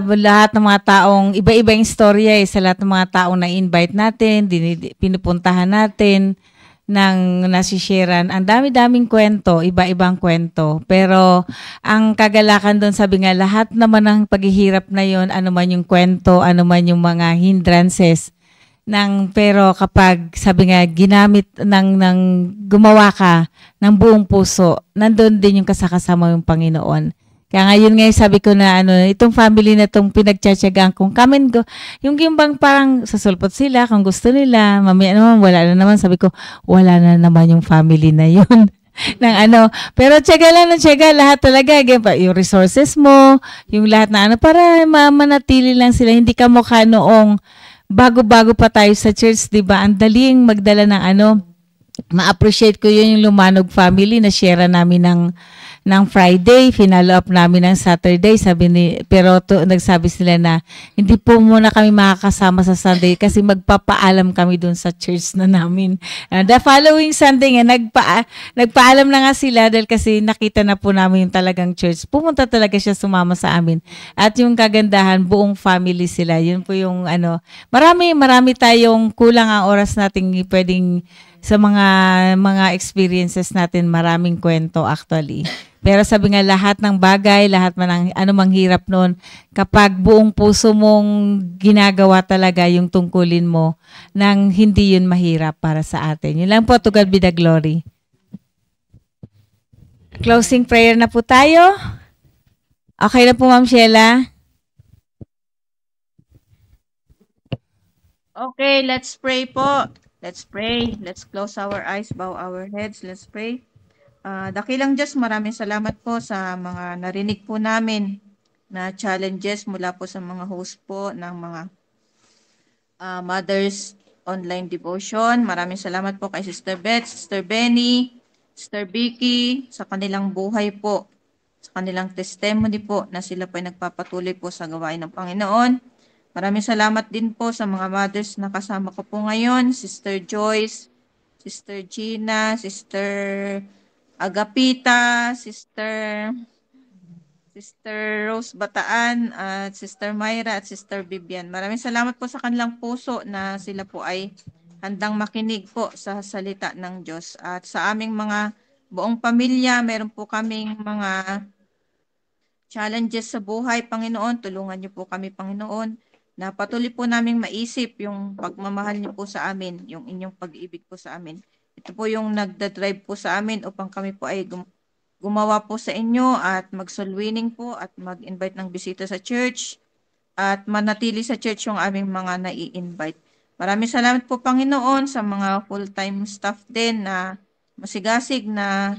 lahat ng mga taong iba-ibang istorya sa lahat ng mga taong na-invite natin, pinupuntahan natin ng nasisharean. Ang dami-daming kwento, iba-ibang kwento. Pero ang kagalakan doon, sabi nga, lahat naman ng paghihirap na 'yon, ano man yung kwento, ano man yung mga hindrances, pero kapag sabi nga ginamit ng gumawa ka ng buong puso, nandoon din yung kasama yung Panginoon. Kaya ngayon nga sabi ko na itong family na itong pinagtsatsagaan kung come and go, yung bang parang sasulpot sila kung gusto nila, mamaya naman wala na naman, sabi ko wala na naman yung family na yun. Pero tiyaga lang ng tiyaga, lahat talaga, yung resources mo, yung lahat na para manatili lang sila, hindi ka mukha noong bago-bago pa tayo sa church, 'di ba? Ang daling magdala ng ma-appreciate ko 'yun yung Lumanog family na share namin ng Friday, finalo up namin ng Saturday, nagsabi sila na hindi po muna kami makakasama sa Sunday kasi magpapaalam kami dun sa church na namin. The following Sunday nga nagpaalam na nga sila dahil kasi nakita na po namin yung talagang church. Pumunta talaga siya, sumama sa amin. At yung kagandahan, buong family sila. Yun po yung marami tayong kulang ang oras nating pwedeng sa mga experiences natin, maraming kwento actually. Pero sabi nga lahat ng bagay, lahat man anumang hirap noon, kapag buong puso mong ginagawa talaga yung tungkulin mo, nang hindi yun mahirap para sa atin. Yun lang po, to God be the glory. Closing prayer na po tayo. Okay na po, Ma'am Sheila? Okay, let's pray po. Let's pray. Let's close our eyes, bow our heads. Let's pray. Dakilang Diyos, maraming salamat po sa mga narinig po namin na challenges mula po sa mga host po ng mga Mothers Online Devotion. Maraming salamat po kay Sister Beth, Sister Benny, Sister Vicky, sa kanilang buhay po, sa kanilang testimony po na sila po ay nagpapatuloy po sa gawain ng Panginoon. Maraming salamat din po sa mga mothers na kasama ko po ngayon, Sister Joyce, Sister Gina, Sister Agapita, Sister Rose Bataan, at Sister Myra at Sister Vivian. Maraming salamat po sa kanilang puso na sila po ay handang makinig po sa salita ng Diyos. At sa aming mga buong pamilya, meron po kaming mga challenges sa buhay, Panginoon. Tulungan niyo po kami, Panginoon, na patuloy po naming maisip yung pagmamahal niyo po sa amin, yung inyong pag-ibig po sa amin. Ito po yung nagda-drive po sa amin upang kami po ay gumawa po sa inyo at mag-soul winning po at mag-invite ng bisita sa church at manatili sa church yung aming mga nai-invite. Maraming salamat po, Panginoon, sa mga full-time staff din na masigasig na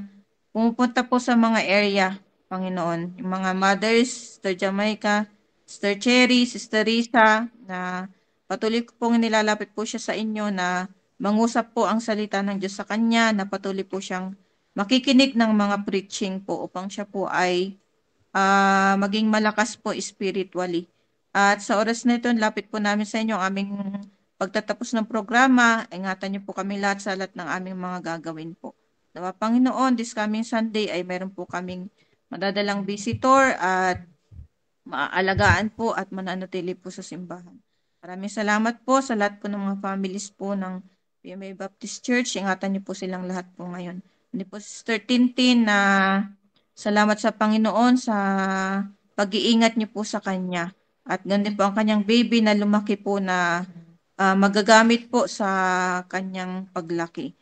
pumupunta po sa mga area, Panginoon. Yung mga mothers, Sister Jamaica, Sister Cherry, Sister Risa, na patuloy ko pong nilalapit po siya sa inyo na mangusap po ang salita ng Diyos sa kanya, na patuloy po siyang makikinig ng mga preaching po upang siya po ay maging malakas po spiritually. At sa oras na ito, lapit po namin sa inyo ang aming pagtatapos ng programa. Ingatan niyo po kami lahat sa lahat ng aming mga gagawin po. Nawa Panginoon, this coming Sunday ay meron po kaming madadalang visitor at maaalagaan po at mananatili po sa simbahan. Maraming salamat po sa lahat po ng mga families po ng PMA Baptist Church. Ingatan niyo po silang lahat po ngayon. Hindi po Sister Tintin na salamat sa Panginoon sa pag-iingat niyo po sa kanya. At ganun po ang kanyang baby na lumaki po na magagamit po sa kanyang paglaki.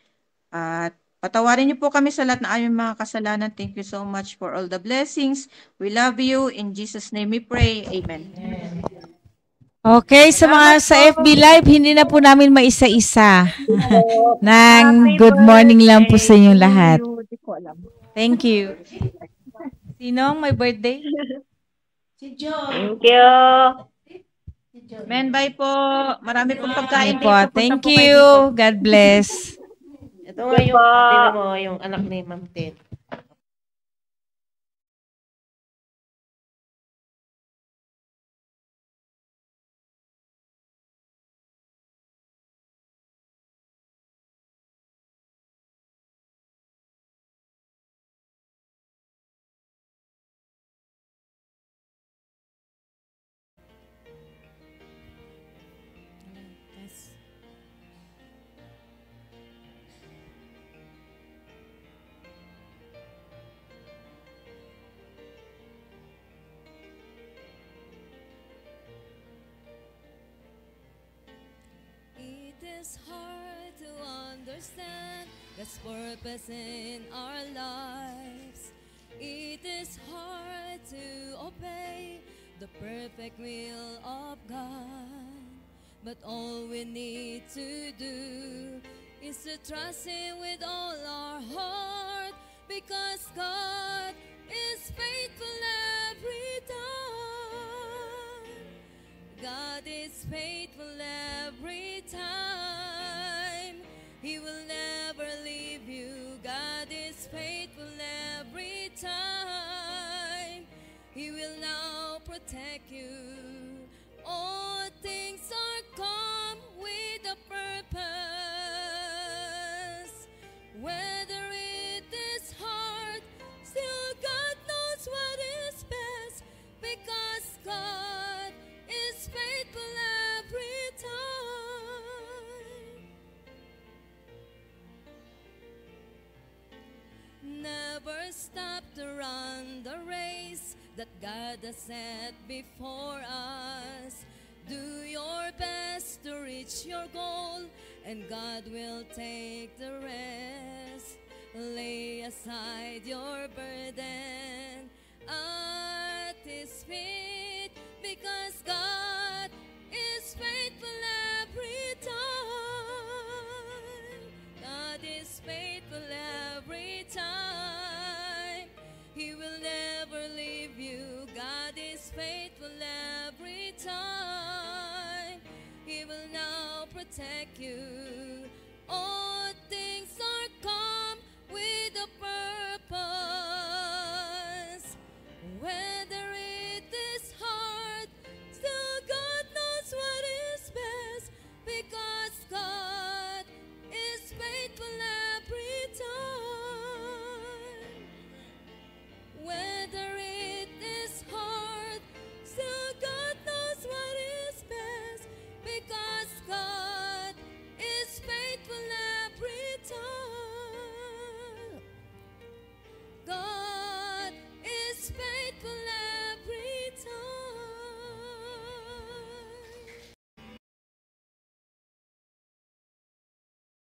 At patawarin niyo po kami sa lahat ng aming mga kasalanan. Thank you so much for all the blessings. We love you. In Jesus' name we pray. Amen. Okay, sa mga sa FB Live, hindi na po namin maisa-isa. Nang good morning lang po sa inyong lahat. Thank you. Sinong may birthday? Thank you. Men, bye po. Marami pong pagkain Po. dito. Punta Thank po kayo you. dito. God bless. Ito nga yung anak ni Ma'am Ted. is hard to understand God's purpose in our lives. It is hard to obey the perfect will of God. But all we need to do is to trust Him with all our heart, because God is faithful every time. God is faithful every time. He will never leave you. God is faithful every time. He will now protect you. All things are come with a purpose. Whether it is hard, still God knows what is best, because God is faithful every time. Never stop to run the race that God has set before us. Do your best to reach your goal, and God will take the rest. Lay aside your burden at His feet, because God is faithful every time. God is faithful every time. He will never leave you. God is faithful every time. He will now protect you.